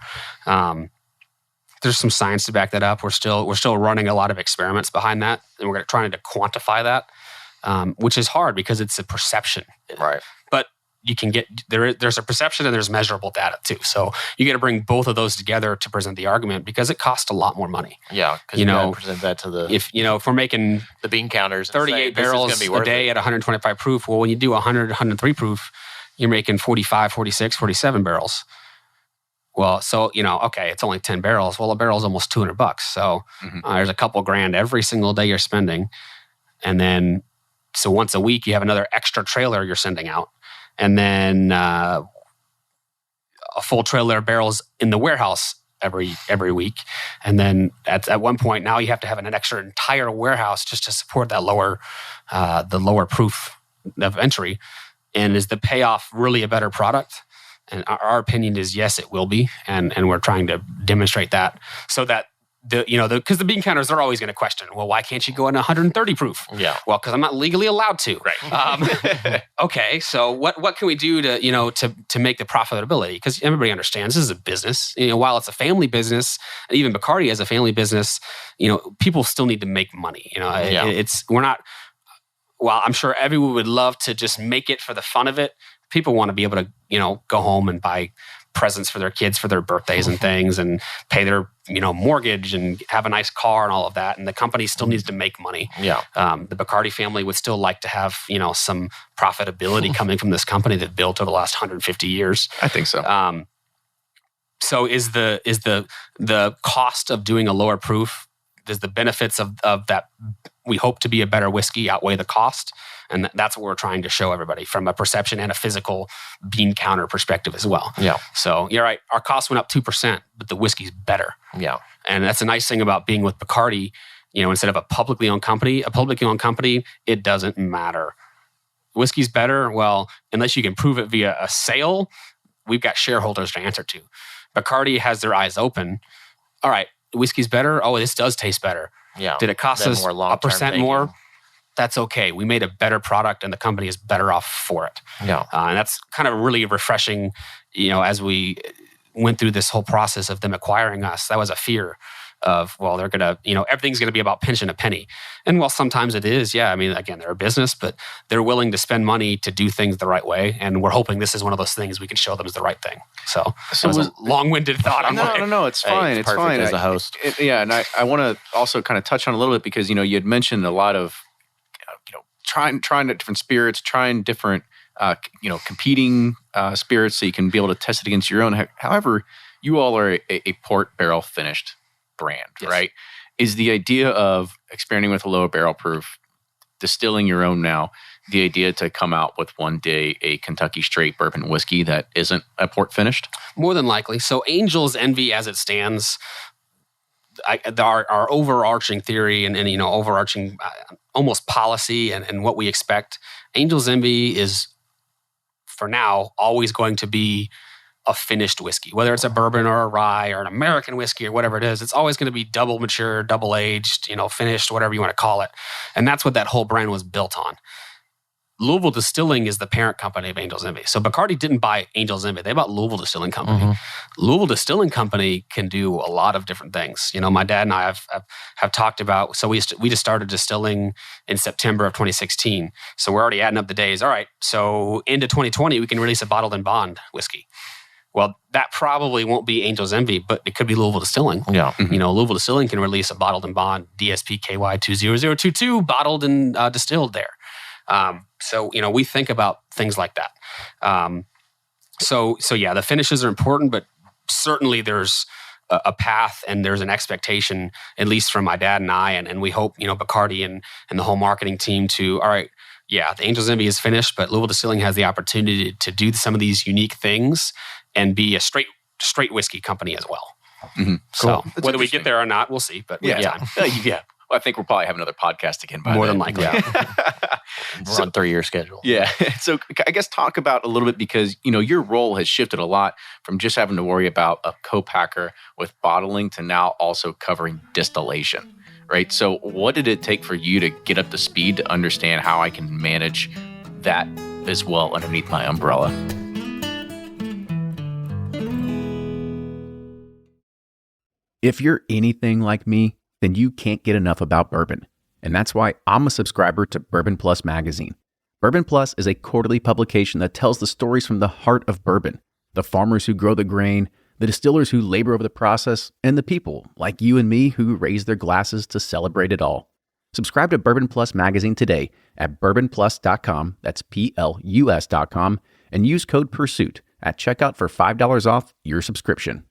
There's some science to back that up. We're still running a lot of experiments behind that, and we're trying to quantify that, which is hard because it's a perception. Right. But you can get there's a perception and there's measurable data too. So you got to bring both of those together to present the argument because it costs a lot more money. Yeah, because you got to present that to the if we're making the bean counters, 38 barrels a day at 125 proof. Well, when you do 100, 103 proof, you're making 45, 46, 47 barrels. Well, so, okay, it's only 10 barrels. Well, a barrel's almost $200. So there's a couple grand every single day you're spending. And then, so once a week, you have another extra trailer you're sending out. And then a full trailer of barrels in the warehouse every week. And then at one point, now you have to have an extra entire warehouse just to support that the lower proof of entry. And is the payoff really a better product? And our opinion is yes, it will be, and we're trying to demonstrate that so that because the bean counters are always going to question, well, why can't you go in 130 proof? Yeah. Well, because I'm not legally allowed to. Right. Okay. So what can we do to make the profitability? Because everybody understands this is a business. While it's a family business, and even Bacardi as a family business, people still need to make money. We're not. While I'm sure everyone would love to just make it for the fun of it, people want to be able to, go home and buy presents for their kids for their birthdays and things and pay their, mortgage and have a nice car and all of that. And the company still needs to make money. Yeah. The Bacardi family would still like to have, some profitability coming from this company that built over the last 150 years. I think so. So is the cost of doing a lower proof, does the benefits of that we hope to be a better whiskey outweigh the cost? And that's what we're trying to show everybody from a perception and a physical bean counter perspective as well. Yeah. So you're right. Our cost went up 2%, but the whiskey's better. Yeah. And that's a nice thing about being with Bacardi. Instead of a publicly owned company, it doesn't matter. Whiskey's better. Well, unless you can prove it via a sale, we've got shareholders to answer to. Bacardi has their eyes open. All right, whiskey's better. Oh, this does taste better. Yeah. Did it cost us more 1% more? That's okay. We made a better product and the company is better off for it. Yeah. And that's kind of really refreshing, as we went through this whole process of them acquiring us. That was a fear of, well, they're going to, everything's going to be about pinching a penny. And while sometimes it is, yeah, I mean, again, they're a business, but they're willing to spend money to do things the right way. And we're hoping this is one of those things we can show them is the right thing. So it was a long-winded thought. No, it's fine. It's perfect fine as a host. And I want to also kind of touch on a little bit because, you had mentioned a lot of, trying different spirits, trying different competing spirits, so you can be able to test it against your own. However, you all are a port barrel finished brand, Yes. right? Is the idea of experimenting with a lower barrel proof, distilling your own now, the idea to come out with one day a Kentucky straight bourbon whiskey that isn't a port finished? More than likely. So Angel's Envy, as it stands, our overarching theory and overarching almost policy and what we expect, Angel's Envy is, for now, always going to be a finished whiskey. Whether it's a bourbon or a rye or an American whiskey or whatever it is, it's always going to be double mature, double aged, finished, whatever you want to call it. And that's what that whole brand was built on. Louisville Distilling is the parent company of Angel's Envy. So Bacardi didn't buy Angel's Envy. They bought Louisville Distilling Company. Mm-hmm. Louisville Distilling Company can do a lot of different things. My dad and I have talked about, so we just started distilling in September of 2016. So we're already adding up the days. All right, so into 2020, we can release a bottled and bond whiskey. Well, that probably won't be Angel's Envy, but it could be Louisville Distilling. Yeah. Mm-hmm. Louisville Distilling can release a bottled and bond DSP KY 20022 bottled and distilled there. So we think about things like that. So yeah, the finishes are important, but certainly there's a path and there's an expectation, at least from my dad and I, and we hope, Bacardi and the whole marketing team to, all right, yeah, the Angel's Envy is finished, but Louisville Distilling has the opportunity to do some of these unique things and be a straight whiskey company as well. Mm-hmm. So That's whether we get there or not, we'll see, but we have time. Yeah. Well, I think we'll probably have another podcast again by More then. than likely. We're on 3-year schedule. Yeah. So I guess talk about a little bit, because, your role has shifted a lot from just having to worry about a co-packer with bottling to now also covering distillation, right? So what did it take for you to get up to speed to understand how I can manage that as well underneath my umbrella? If you're anything like me, then you can't get enough about bourbon. And that's why I'm a subscriber to Bourbon Plus magazine. Bourbon Plus is a quarterly publication that tells the stories from the heart of bourbon, the farmers who grow the grain, the distillers who labor over the process, and the people like you and me who raise their glasses to celebrate it all. Subscribe to Bourbon Plus magazine today at bourbonplus.com, that's PLUS.com, and use code PURSUIT at checkout for $5 off your subscription.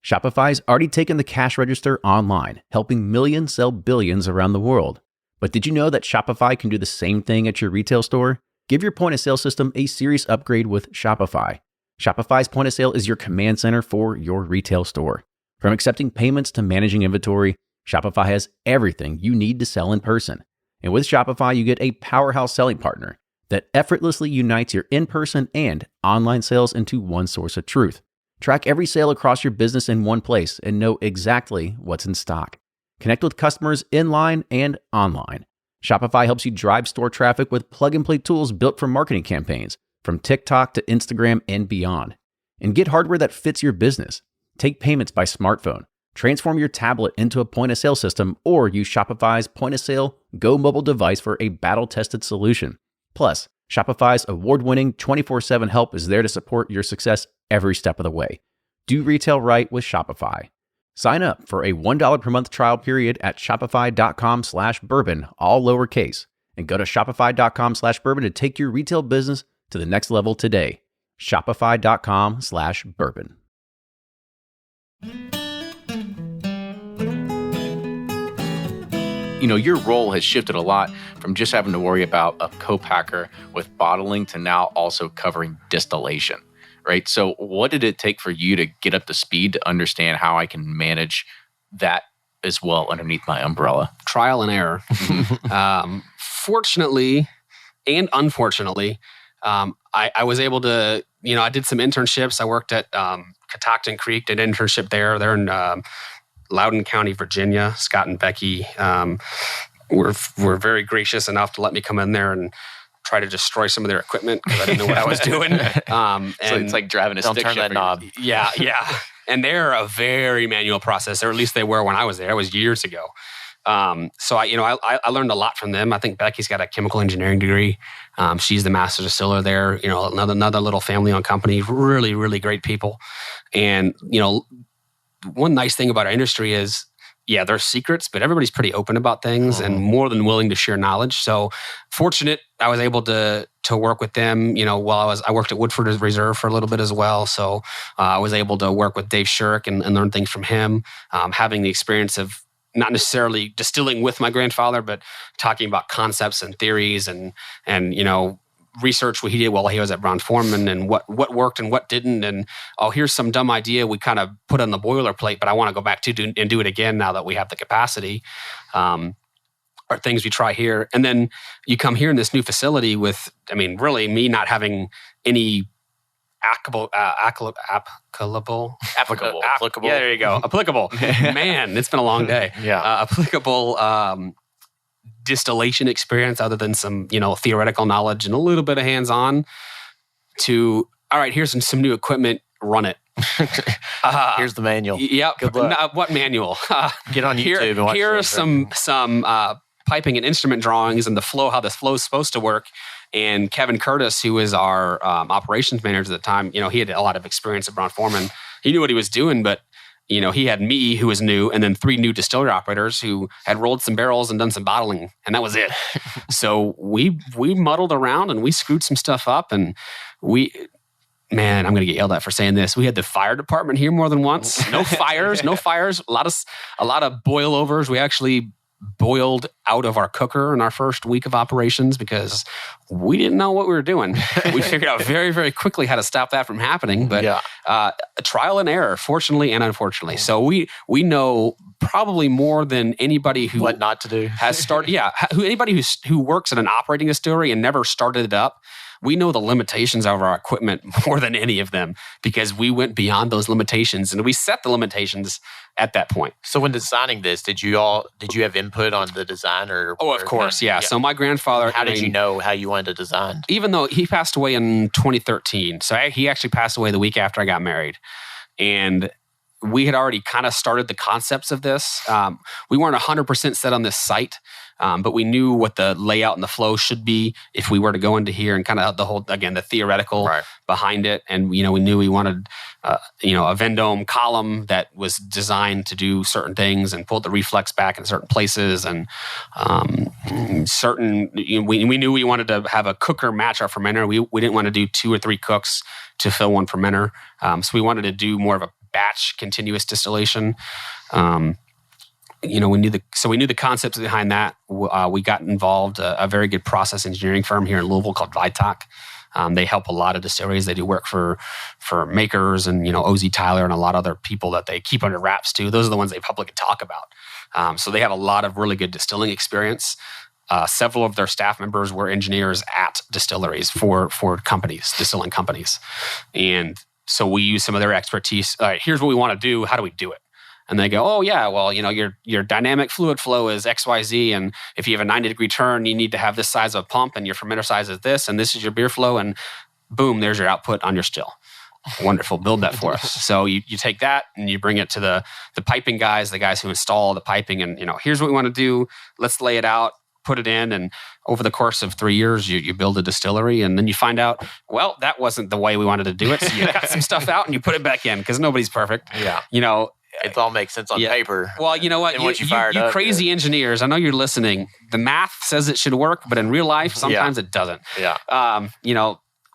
Shopify's already taken the cash register online, helping millions sell billions around the world. But did you know that Shopify can do the same thing at your retail store? Give your point-of-sale system a serious upgrade with Shopify. Shopify's point-of-sale is your command center for your retail store. From accepting payments to managing inventory, Shopify has everything you need to sell in person. And with Shopify, you get a powerhouse selling partner that effortlessly unites your in-person and online sales into one source of truth. Track every sale across your business in one place and know exactly what's in stock. Connect with customers in-line and online. Shopify helps you drive store traffic with plug-and-play tools built for marketing campaigns, from TikTok to Instagram and beyond. And get hardware that fits your business. Take payments by smartphone. Transform your tablet into a point-of-sale system, or use Shopify's point-of-sale Go mobile device for a battle-tested solution. Plus, Shopify's award-winning 24/7 help is there to support your success every step of the way. Do retail right with Shopify. Sign up for a $1 per month trial period at shopify.com/bourbon, all lowercase, and go to shopify.com/bourbon to take your retail business to the next level today. Shopify.com/bourbon. Your role has shifted a lot from just having to worry about a co-packer with bottling to now also covering distillation, right? So what did it take for you to get up to speed to understand how I can manage that as well underneath my umbrella? Trial and error. Fortunately and unfortunately, I was able to, I did some internships. I worked at Catoctin Creek, did an internship there. They're in Loudoun County, Virginia. Scott and Becky were very gracious enough to let me come in there and try to destroy some of their equipment because I didn't know what I was doing. So it's like driving a Don't stick turn shift that knob. Yeah. And they're a very manual process, or at least they were when I was there. It was years ago. So I learned a lot from them. I think Becky's got a chemical engineering degree. She's the master distiller there. Another little family-owned company. Really, really great people. And one nice thing about our industry is there's secrets, but everybody's pretty open about things and more than willing to share knowledge. So fortunate, I was able to work with them. While I worked at Woodford Reserve for a little bit as well. So I was able to work with Dave Shurek and learn things from him, having the experience of not necessarily distilling with my grandfather, but talking about concepts and theories and research what he did while he was at Brown-Forman and what worked and what didn't. And here's some dumb idea we kind of put on the boilerplate, but I want to go back to and do it again now that we have the capacity. Are things we try here. And then you come here in this new facility with, really me not having any applicable. Yeah, there you go. Applicable. Man, it's been a long day. Applicable distillation experience other than some, theoretical knowledge and a little bit of hands-on to, all right, here's some new equipment, run it. Here's the manual. Yep. Good luck. What manual? Get on YouTube and watch Here are some piping and instrument drawings and the flow, how this flow is supposed to work. And Kevin Curtis, who was our operations manager at the time, he had a lot of experience at Brown-Forman. He knew what he was doing, but he had me, who was new, and then 3 new distillery operators who had rolled some barrels and done some bottling, and that was it. So we muddled around and we screwed some stuff up, and I'm going to get yelled at for saying this. We had the fire department here more than once. No fires. A lot of boilovers. We actually boiled out of our cooker in our first week of operations because we didn't know what we were doing. We figured out very, very quickly how to stop that from happening. But trial and error, fortunately and unfortunately. So we know probably more than anybody who what not to do has started. Anybody who works at an operating distillery and never started it up. We know the limitations of our equipment more than any of them because we went beyond those limitations and we set the limitations at that point. So when designing this, did you have input on the design or? Oh, of course. Yeah. So my grandfather. How did you know how you wanted to design? Even though he passed away in 2013. So he actually passed away the week after I got married. And we had already kind of started the concepts of this. We weren't 100% set on this site. But we knew what the layout and the flow should be if we were to go into here and kind of the theoretical behind it. And, we knew we wanted, a Vendome column that was designed to do certain things and pull the reflex back in certain places. And we knew we wanted to have a cooker match our fermenter. We didn't want to do 2 or 3 cooks to fill one fermenter. So we wanted to do more of a batch continuous distillation. We knew the concepts behind that. We got involved a very good process engineering firm here in Louisville called Vitok. They help a lot of distilleries. They do work for makers and OZ Tyler and a lot of other people that they keep under wraps too. Those are the ones they publicly talk about. So they have a lot of really good distilling experience. Several of their staff members were engineers at distilleries for companies, distilling companies, and so we use some of their expertise. All right, here's what we want to do. How do we do it? And they go, oh yeah, well, your dynamic fluid flow is XYZ, and if you have a 90-degree turn, you need to have this size of a pump, and your fermenter size is this, and this is your beer flow, and boom, there's your output on your still. Wonderful, build that for us. So you take that and you bring it to the piping guys, the guys who install the piping, and here's what we want to do. Let's lay it out, put it in, and over the course of 3 years, you build a distillery, and then you find out, well, that wasn't the way we wanted to do it. So you cut some stuff out and you put it back in because nobody's perfect. Yeah, it all makes sense on paper. Well, you know what? You crazy engineers, I know you're listening. The math says it should work, but in real life, sometimes it doesn't. Yeah.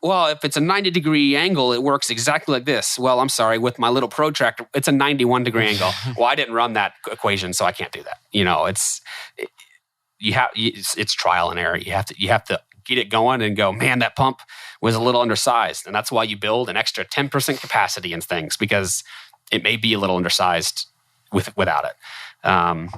Well, if it's a 90-degree angle, it works exactly like this. Well, I'm sorry, with my little protractor, it's a 91-degree angle. Well, I didn't run that equation, so I can't do that. It's trial and error. You have to get it going and go, man, that pump was a little undersized. And that's why you build an extra 10% capacity in things because it may be a little undersized without it. How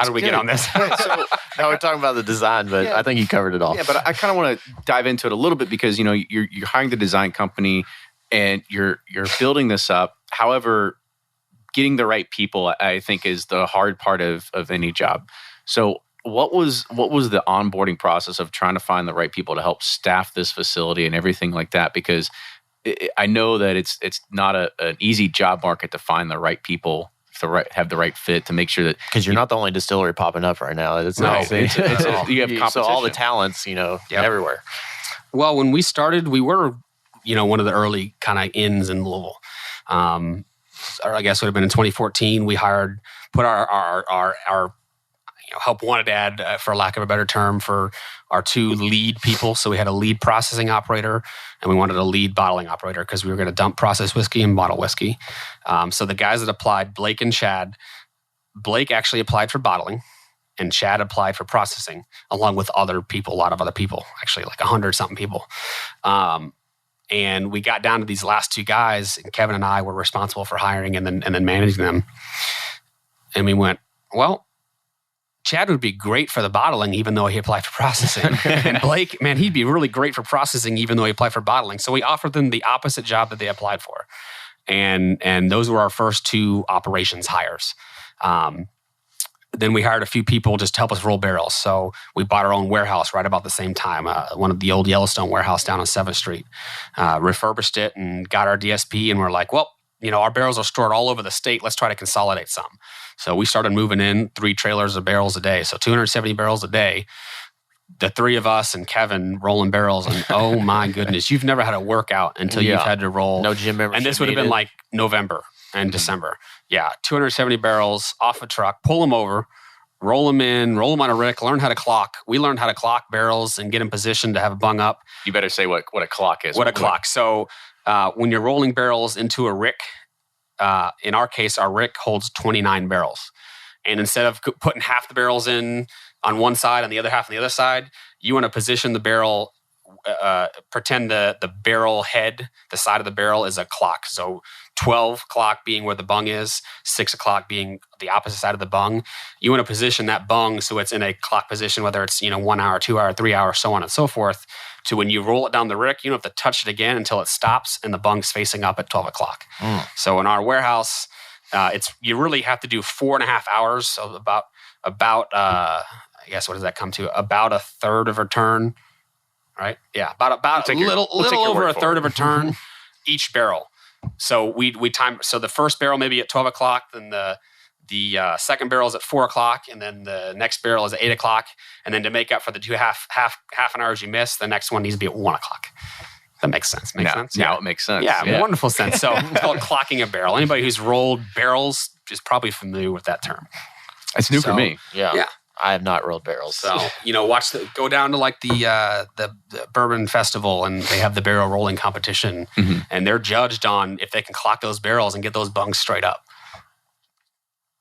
do we get on this? So now we're talking about the design, but I think you covered it all. Yeah, but I kind of want to dive into it a little bit because you're hiring the design company and you're building this up. However, getting the right people, I think, is the hard part of any job. So what was the onboarding process of trying to find the right people to help staff this facility and everything like that? Because I know that it's not an easy job market to find the right people, have the right fit to make sure that because you're not the only distillery popping up right now. It's you have competition. So all the talents, everywhere. Well, when we started, we were one of the early kind of inns in Louisville. or I guess would have been in 2014, we put our help wanted ad, for lack of a better term, for our 2 lead people. So we had a lead processing operator and we wanted a lead bottling operator because we were going to dump processed whiskey and bottle whiskey. So the guys that applied, Blake and Chad, Blake actually applied for bottling and Chad applied for processing along with other people, a lot of other people, actually like 100 something people. And we got down to these last 2 guys, and Kevin and I were responsible for hiring and then managing them. And we went, well, Chad would be great for the bottling, even though he applied for processing. And Blake, man, he'd be really great for processing, even though he applied for bottling. So we offered them the opposite job that they applied for. And those were our first 2 operations hires. Then we hired a few people just to help us roll barrels. So we bought our own warehouse right about the same time, one of the old Yellowstone warehouse down on 7th Street. Refurbished it and got our DSP, and we're like, well, our barrels are stored all over the state. Let's try to consolidate some. So we started moving in 3 trailers of barrels a day. So 270 barrels a day. The 3 of us and Kevin rolling barrels. And oh my goodness, you've never had a workout until you've had to roll. No gym membership. And this would have been like November and December. Yeah, 270 barrels off a truck, pull them over, roll them in, roll them on a rick, learn how to clock. We learned how to clock barrels and get in position to have a bung up. You better say what a clock is. What a clock. So when you're rolling barrels into a rick, in our case, our rick holds 29 barrels. And instead of putting half the barrels in on one side and the other half on the other side, you want to position the barrel, pretend the barrel head, the side of the barrel is a clock. So 12 o'clock being where the bung is, 6 o'clock being the opposite side of the bung. You want to position that bung so it's in a clock position, whether it's 1 hour, 2 hour, 3 hours, so on and so forth, to when you roll it down the rick, you don't have to touch it again until it stops and the bung's facing up at 12 o'clock. So in our warehouse, you really have to do 4.5 hours, so about I guess what does that come to? About a third of a turn, right? Yeah, about a little over a third of a turn each barrel. So we time. So the first barrel maybe at 12 o'clock, then the second barrel is at 4 o'clock, and then the next barrel is at 8 o'clock, and then to make up for the 2 half an hours you missed, the next one needs to be at 1 o'clock. That makes sense. Makes sense. Now it makes sense. Yeah, wonderful sense. So it's called clocking a barrel. Anybody who's rolled barrels is probably familiar with that term. It's new for me. Yeah. I have not rolled barrels. So, go down to like the Bourbon Festival, and they have the barrel rolling competition, and they're judged on if they can clock those barrels and get those bungs straight up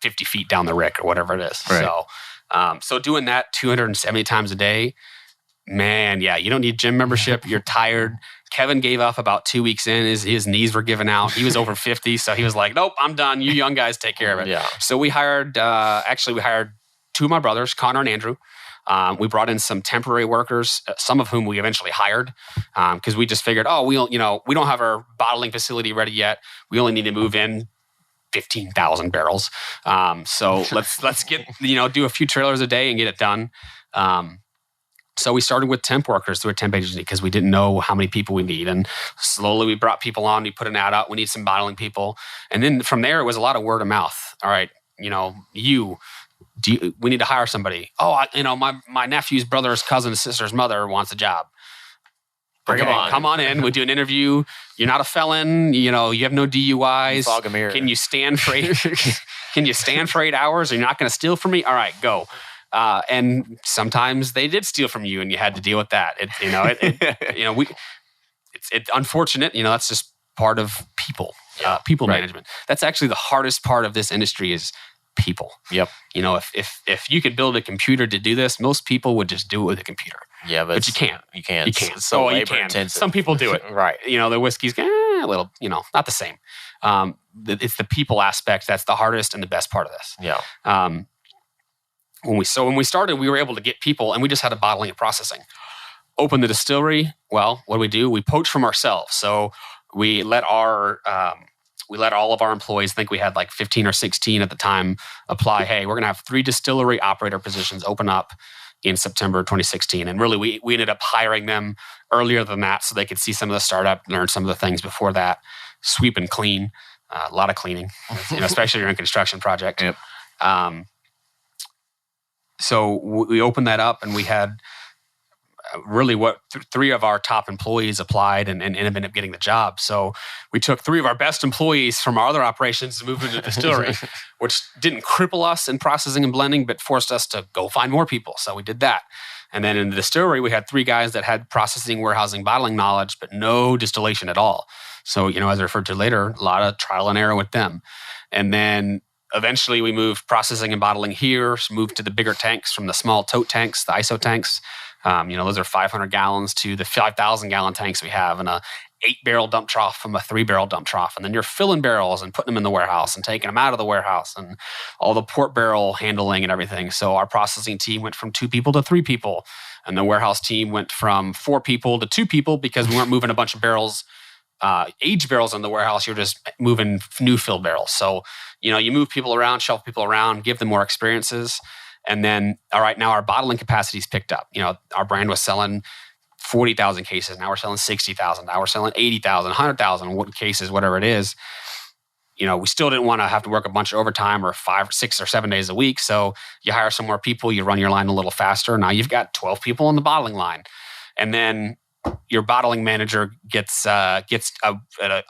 50 feet down the rick or whatever it is. Right. So doing that 270 times a day, man, yeah, you don't need gym membership. You're tired. Kevin gave up about 2 weeks in. His knees were giving out. He was over 50, so he was like, nope, I'm done. You young guys take care of it. Yeah. So we hired 2 of my brothers, Connor and Andrew. We brought in some temporary workers, some of whom we eventually hired, because we just figured, we don't have our bottling facility ready yet. We only need to move in 15,000 barrels. So let's get do a few trailers a day and get it done. So we started with temp workers through a temp agency because we didn't know how many people we need. And slowly we brought people on. We put an ad out. We need some bottling people. And then from there, it was a lot of word of mouth. All right, we need to hire somebody. My nephew's brother's cousin's sister's mother wants a job. Bring them on. Come on in. We do an interview. You're not a felon. You have no DUIs. Fog a mirror. Can you stand for 8 hours? Are you not going to steal from me? All right, go. And sometimes they did steal from you, and you had to deal with that. It's unfortunate. That's just part of people. People management. That's actually the hardest part of this industry is people. Yep. If you could build a computer to do this, most people would just do it with a computer. Yeah, but you can't. You can't. You can't. It's so you labor can. intensive. Some people do it. Right. The whiskey's a little, not the same. It's the people aspect that's the hardest and the best part of this. Yeah. When we started, we were able to get people, and we just had a bottling and processing. Open the distillery. Well, what do? We poach from ourselves. So we let all of our employees, I think we had like 15 or 16 at the time, apply. Hey, we're going to have 3 distillery operator positions open up in September 2016. And really, we ended up hiring them earlier than that so they could see some of the startup, learn some of the things before that. Sweep and clean, a lot of cleaning, especially if you're in a construction project. Yep. So we opened that up, and we had really what three of our top employees applied and ended up getting the job. So we took three of our best employees from our other operations and moved into the distillery, which didn't cripple us in processing and blending, but forced us to go find more people. So we did that. And then in the distillery, we had three guys that had processing, warehousing, bottling knowledge, but no distillation at all. So, as I referred to later, a lot of trial and error with them. And then eventually we moved processing and bottling here, moved to the bigger tanks from the small tote tanks, the ISO tanks. Those are 500 gallons to the 5,000 gallon tanks we have, and a 8-barrel dump trough from a 3-barrel dump trough. And then you're filling barrels and putting them in the warehouse and taking them out of the warehouse and all the port barrel handling and everything. So our processing team went from 2 people to 3 people. And the warehouse team went from 4 people to 2 people because we weren't moving a bunch of barrels, aged barrels in the warehouse. You're just moving new filled barrels. So, you move people around, shuffle people around, give them more experiences. And then, all right, now our bottling capacity's picked up. Our brand was selling 40,000 cases. Now we're selling 60,000. Now we're selling 80,000, 100,000 cases, whatever it is. We still didn't want to have to work a bunch of overtime or 5 or 6 or 7 days a week. So you hire some more people, you run your line a little faster. Now you've got 12 people on the bottling line. And then your bottling manager gets an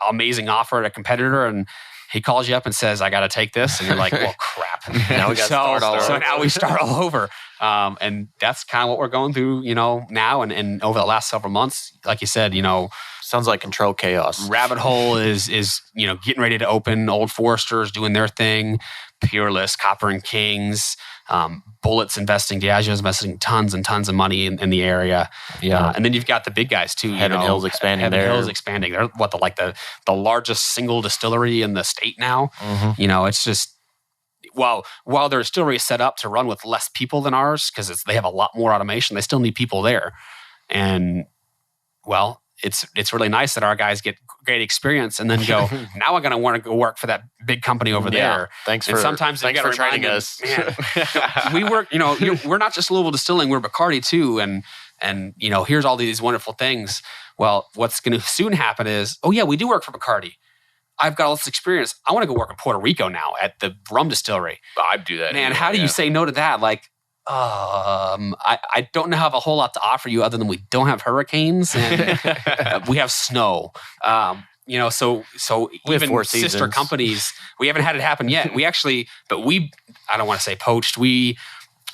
amazing offer at a competitor, and he calls you up and says, I got to take this. And you're like, well, crap. Now we got to start all over. So now we start all over. And that's kind of what we're going through, now and over the last several months. Like you said, sounds like controlled chaos. Rabbit Hole is getting ready to open. Old Foresters doing their thing. Peerless, Copper and Kings, Bullett's investing, Diageo's investing tons and tons of money in the area. Yeah, and then you've got the big guys too. Heaven Hill's expanding. Heaven Hill's expanding. They're the largest single distillery in the state now. Mm-hmm. It's just while their distillery is set up to run with less people than ours because they have a lot more automation, they still need people there. And it's really nice that our guys get great experience and then go, now I'm going to want to go work for that big company over there. Thanks for training us. Man, we work, we're not just Louisville Distilling, we're Bacardi too. And here's all these wonderful things. Well, what's going to soon happen is, we do work for Bacardi. I've got all this experience. I want to go work in Puerto Rico now at the rum distillery. I'd do that. Man, how do you say no to that? Like, I don't have a whole lot to offer you other than we don't have hurricanes and we have snow. So we even have sister companies, we haven't had it happen yet. I don't want to say poached. We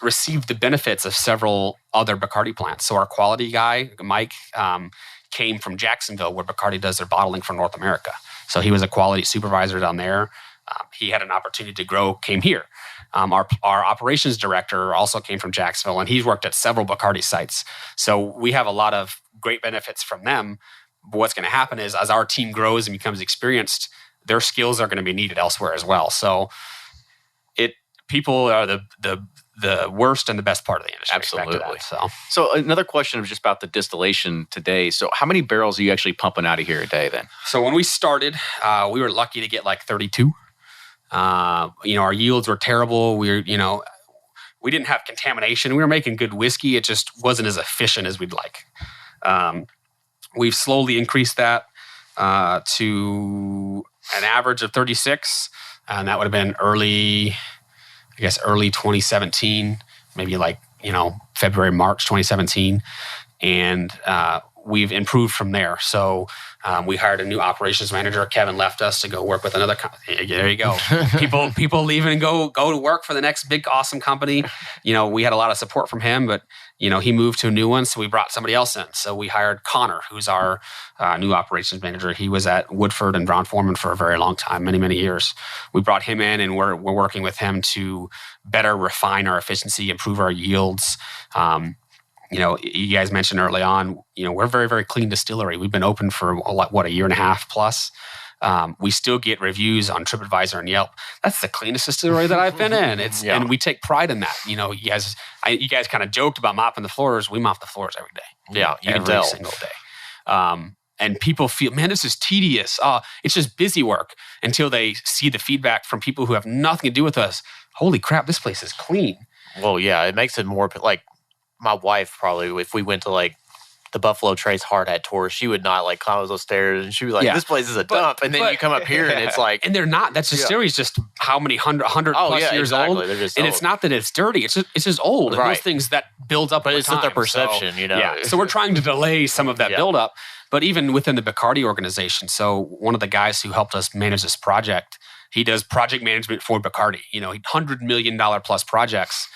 received the benefits of several other Bacardi plants. So our quality guy, Mike, came from Jacksonville where Bacardi does their bottling for North America. So he was a quality supervisor down there. He had an opportunity to grow, came here. Our operations director also came from Jacksonville, and he's worked at several Bacardi sites. So we have a lot of great benefits from them. But what's going to happen is as our team grows and becomes experienced, their skills are going to be needed elsewhere as well. So people are the worst and the best part of the industry. Absolutely. So another question was just about the distillation today. So how many barrels are you actually pumping out of here a day then? So when we started, we were lucky to get like 32. Our yields were terrible. We didn't have contamination. We were making good whiskey. It just wasn't as efficient as we'd like. We've slowly increased that to an average of 36. And that would have been early 2017, maybe February, March 2017. And we've improved from there. So we hired a new operations manager. Kevin left us to go work with another company. There you go. People leave and go to work for the next big, awesome company. We had a lot of support from him, but he moved to a new one. So we brought somebody else in. So we hired Connor, who's our new operations manager. He was at Woodford and Brown-Forman for a very long time, many, many years. We brought him in and we're working with him to better refine our efficiency, improve our yields. You guys mentioned early on, we're a very, very clean distillery. We've been open for a year and a half plus. We still get reviews on TripAdvisor and Yelp. That's the cleanest distillery that I've been in. And we take pride in that. You guys kind of joked about mopping the floors. We mop the floors every day. Yeah, you can every tell. Single day. And people feel, man, this is tedious. It's just busy work until they see the feedback from people who have nothing to do with us. Holy crap, this place is clean. Well, yeah, it makes it more like my wife probably, if we went to the Buffalo Trace hard hat tour, she would not like climb those stairs, and she was like, "This place is a dump." And then you come up here, and it's like, and they're not. That distillery is just how many hundred plus years old, They're just and old. it's not that it's dirty. It's just old, and those things that build up. But over it's not their time. perception, So, you know. Yeah. So we're trying to delay some of that buildup. But even within the Bacardi organization, so one of the guys who helped us manage this project, he does project management for Bacardi. $100 million plus projects,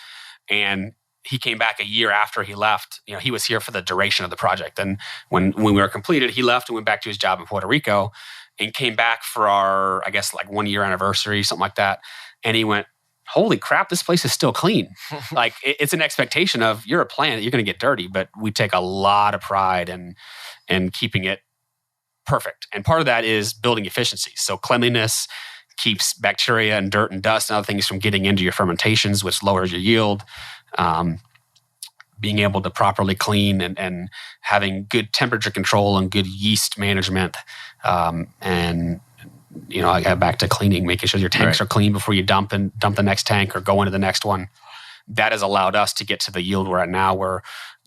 and he came back a year after he left. He was here for the duration of the project. And when we were completed, he left and went back to his job in Puerto Rico and came back for our, I guess, like 1 year anniversary, something like that. And he went, holy crap, this place is still clean. Like it's an expectation of you're a plant, you're going to get dirty, but we take a lot of pride in keeping it perfect. And part of that is building efficiency. So cleanliness keeps bacteria and dirt and dust and other things from getting into your fermentations, which lowers your yield. Being able to properly clean and having good temperature control and good yeast management. I got back to cleaning, making sure your tanks are clean before you dump the next tank or go into the next one. That has allowed us to get to the yield we're at now. We're,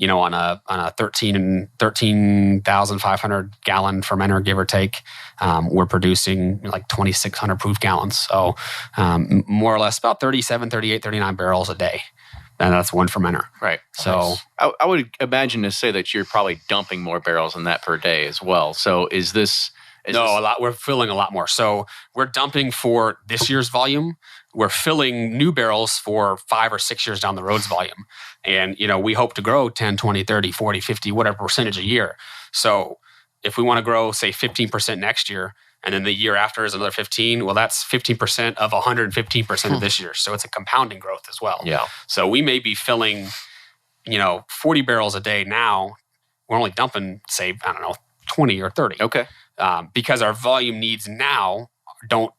on a 13,500 gallon fermenter, give or take. We're producing like 2,600 proof gallons. So more or less about 37, 38, 39 barrels a day. And that's one fermenter. Right. So I would imagine to say that you're probably dumping more barrels than that per day as well. So is this... a lot. We're filling a lot more. So we're dumping for this year's volume. We're filling new barrels for 5 or 6 years down the road's volume. And, we hope to grow 10, 20, 30, 40, 50, whatever percentage a year. So if we want to grow, say, 15% next year, and then the year after is another 15, well, that's 15% of 115% of this year. So it's a compounding growth as well. Yeah. So we may be filling, 40 barrels a day now. We're only dumping, say, 20 or 30. Okay. Because our volume needs now don't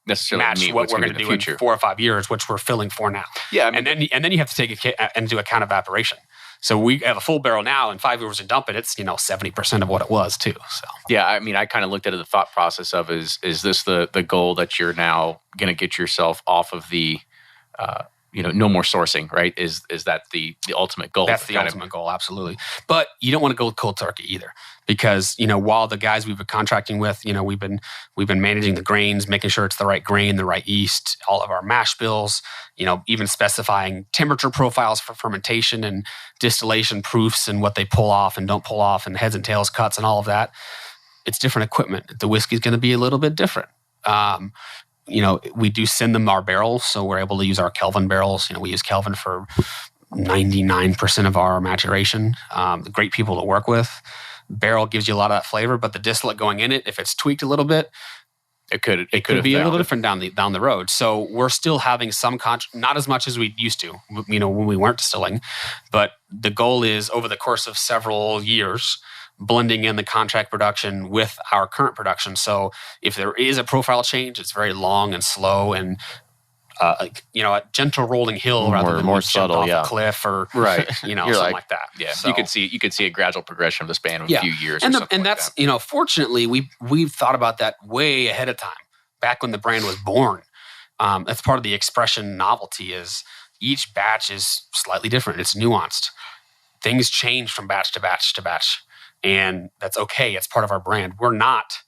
necessarily match meet what what's we're going going to to be do in in 4 or 5 years, which we're filling for now. Yeah. And then you have to take into account evaporation. So we have a full barrel now, and 5 years to dump it, it's 70% of what it was too. So yeah, I kind of looked at it, the thought process of is this the goal that you're now going to get yourself off of the no more sourcing, right? Is that the ultimate goal? That's the ultimate goal, absolutely. But you don't want to go cold turkey either, because while the guys we've been contracting with, we've been managing the grains, making sure it's the right grain, the right yeast, all of our mash bills, even specifying temperature profiles for fermentation and distillation proofs and what they pull off and don't pull off and heads and tails cuts and all of that. It's different equipment. The whiskey is going to be a little bit different. We do send them our barrels, so we're able to use our Kelvin barrels. We use Kelvin for 99% of our maturation. Great people to work with. Barrel gives you a lot of that flavor, but the distillate going in it, if it's tweaked a little bit, it could be a little different down the road. So we're still having some not as much as we used to, when we weren't distilling. But the goal is over the course of several years, blending in the contract production with our current production. So if there is a profile change, it's very long and slow and a gentle rolling hill rather than more jump subtle, off a cliff or something like that. Yeah, so, you could see a gradual progression of the span of a few years. And that's fortunately we've thought about that way ahead of time. Back when the brand was born, that's part of the expression novelty is each batch is slightly different. It's nuanced. Things change from batch to batch to batch. And that's okay. It's part of our brand. We're not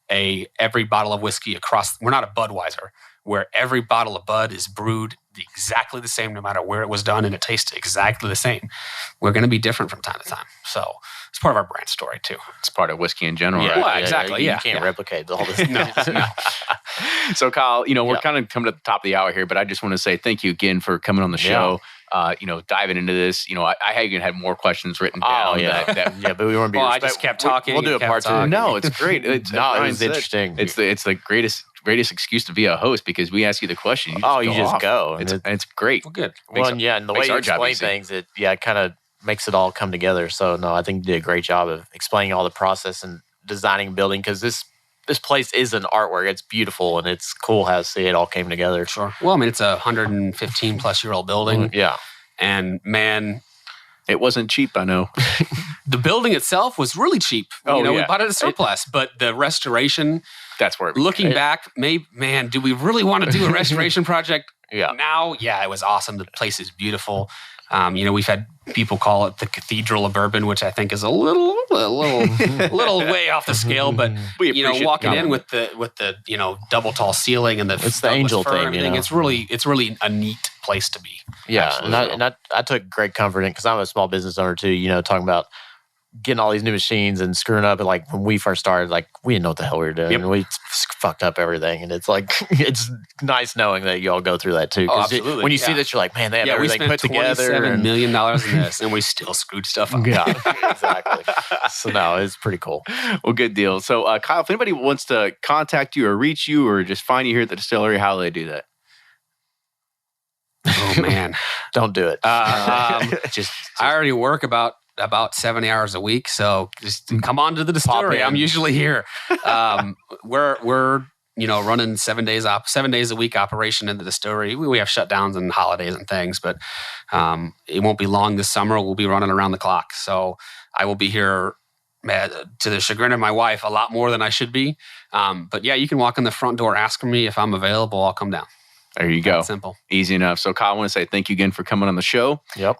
every bottle of whiskey we're not a Budweiser where every bottle of Bud is brewed exactly the same no matter where it was done and it tastes exactly the same. We're going to be different from time to time. So it's part of our brand story too. It's part of whiskey in general, yeah, right? Well, exactly. You can't replicate all this. No. So Kyle, we're kind of coming to the top of the hour here, but I just want to say thank you again for coming on the show. Diving into this, I even had more questions written down. But we weren't. I just kept talking. We'll do a part 2. No, it's great. It was interesting. It's the greatest excuse to be a host because we ask you the question. You just go. It's great. Well, good. And the way you explain things, it kind of makes it all come together. So no, I think you did a great job of explaining all the process and designing and building because this place is an artwork. It's beautiful and it's cool how to see it all came together. Sure. Well, it's a 115 plus year old building. Yeah. And man, it wasn't cheap, I know. The building itself was really cheap. We bought it at surplus, but the restoration, that's where looking back, do we really want to do a restoration project? Yeah. Now, it was awesome. The place is beautiful. We've had people call it the Cathedral of Bourbon, which I think is a little way off the scale. But walking in with the double tall ceiling and it's the angel thing. It's really a neat place to be. Yeah, and I took great comfort in because I'm a small business owner too. Talking about getting all these new machines and screwing up. And like when we first started, like we didn't know what the hell we were doing. Yep. And we fucked up everything. And it's like, it's nice knowing that you all go through that too. Absolutely. When you see this, you're like, man, they have everything put together. $27 million in this and we still screwed stuff up. Yeah, exactly. So no, it's pretty cool. Well, good deal. So Kyle, if anybody wants to contact you or reach you or just find you here at the distillery, how do they do that? Oh man. Don't do it. I already work about 70 hours a week, so just come on to the distillery. I'm usually here. We're running 7 days a week operation in the distillery. We have shutdowns and holidays and things, but it won't be long this summer. We'll be running around the clock. So I will be here, to the chagrin of my wife, a lot more than I should be. But yeah, you can walk in the front door, ask me if I'm available. I'll come down. There you go. That's simple. Easy enough. So Kyle, I want to say thank you again for coming on the show. Yep.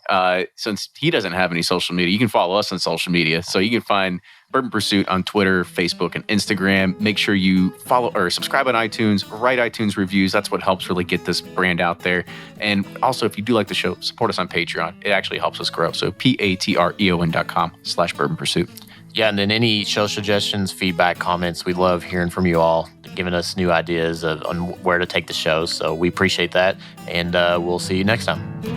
Since he doesn't have any social media, you can follow us on social media. So you can find Bourbon Pursuit on Twitter, Facebook, and Instagram. Make sure you follow or subscribe on iTunes, write iTunes reviews. That's what helps really get this brand out there. And also, if you do like the show, support us on Patreon. It actually helps us grow. So patreon.com/Bourbon Pursuit. Yeah, and then any show suggestions, feedback, comments, we love hearing from you all, giving us new ideas on where to take the show. So we appreciate that, and we'll see you next time.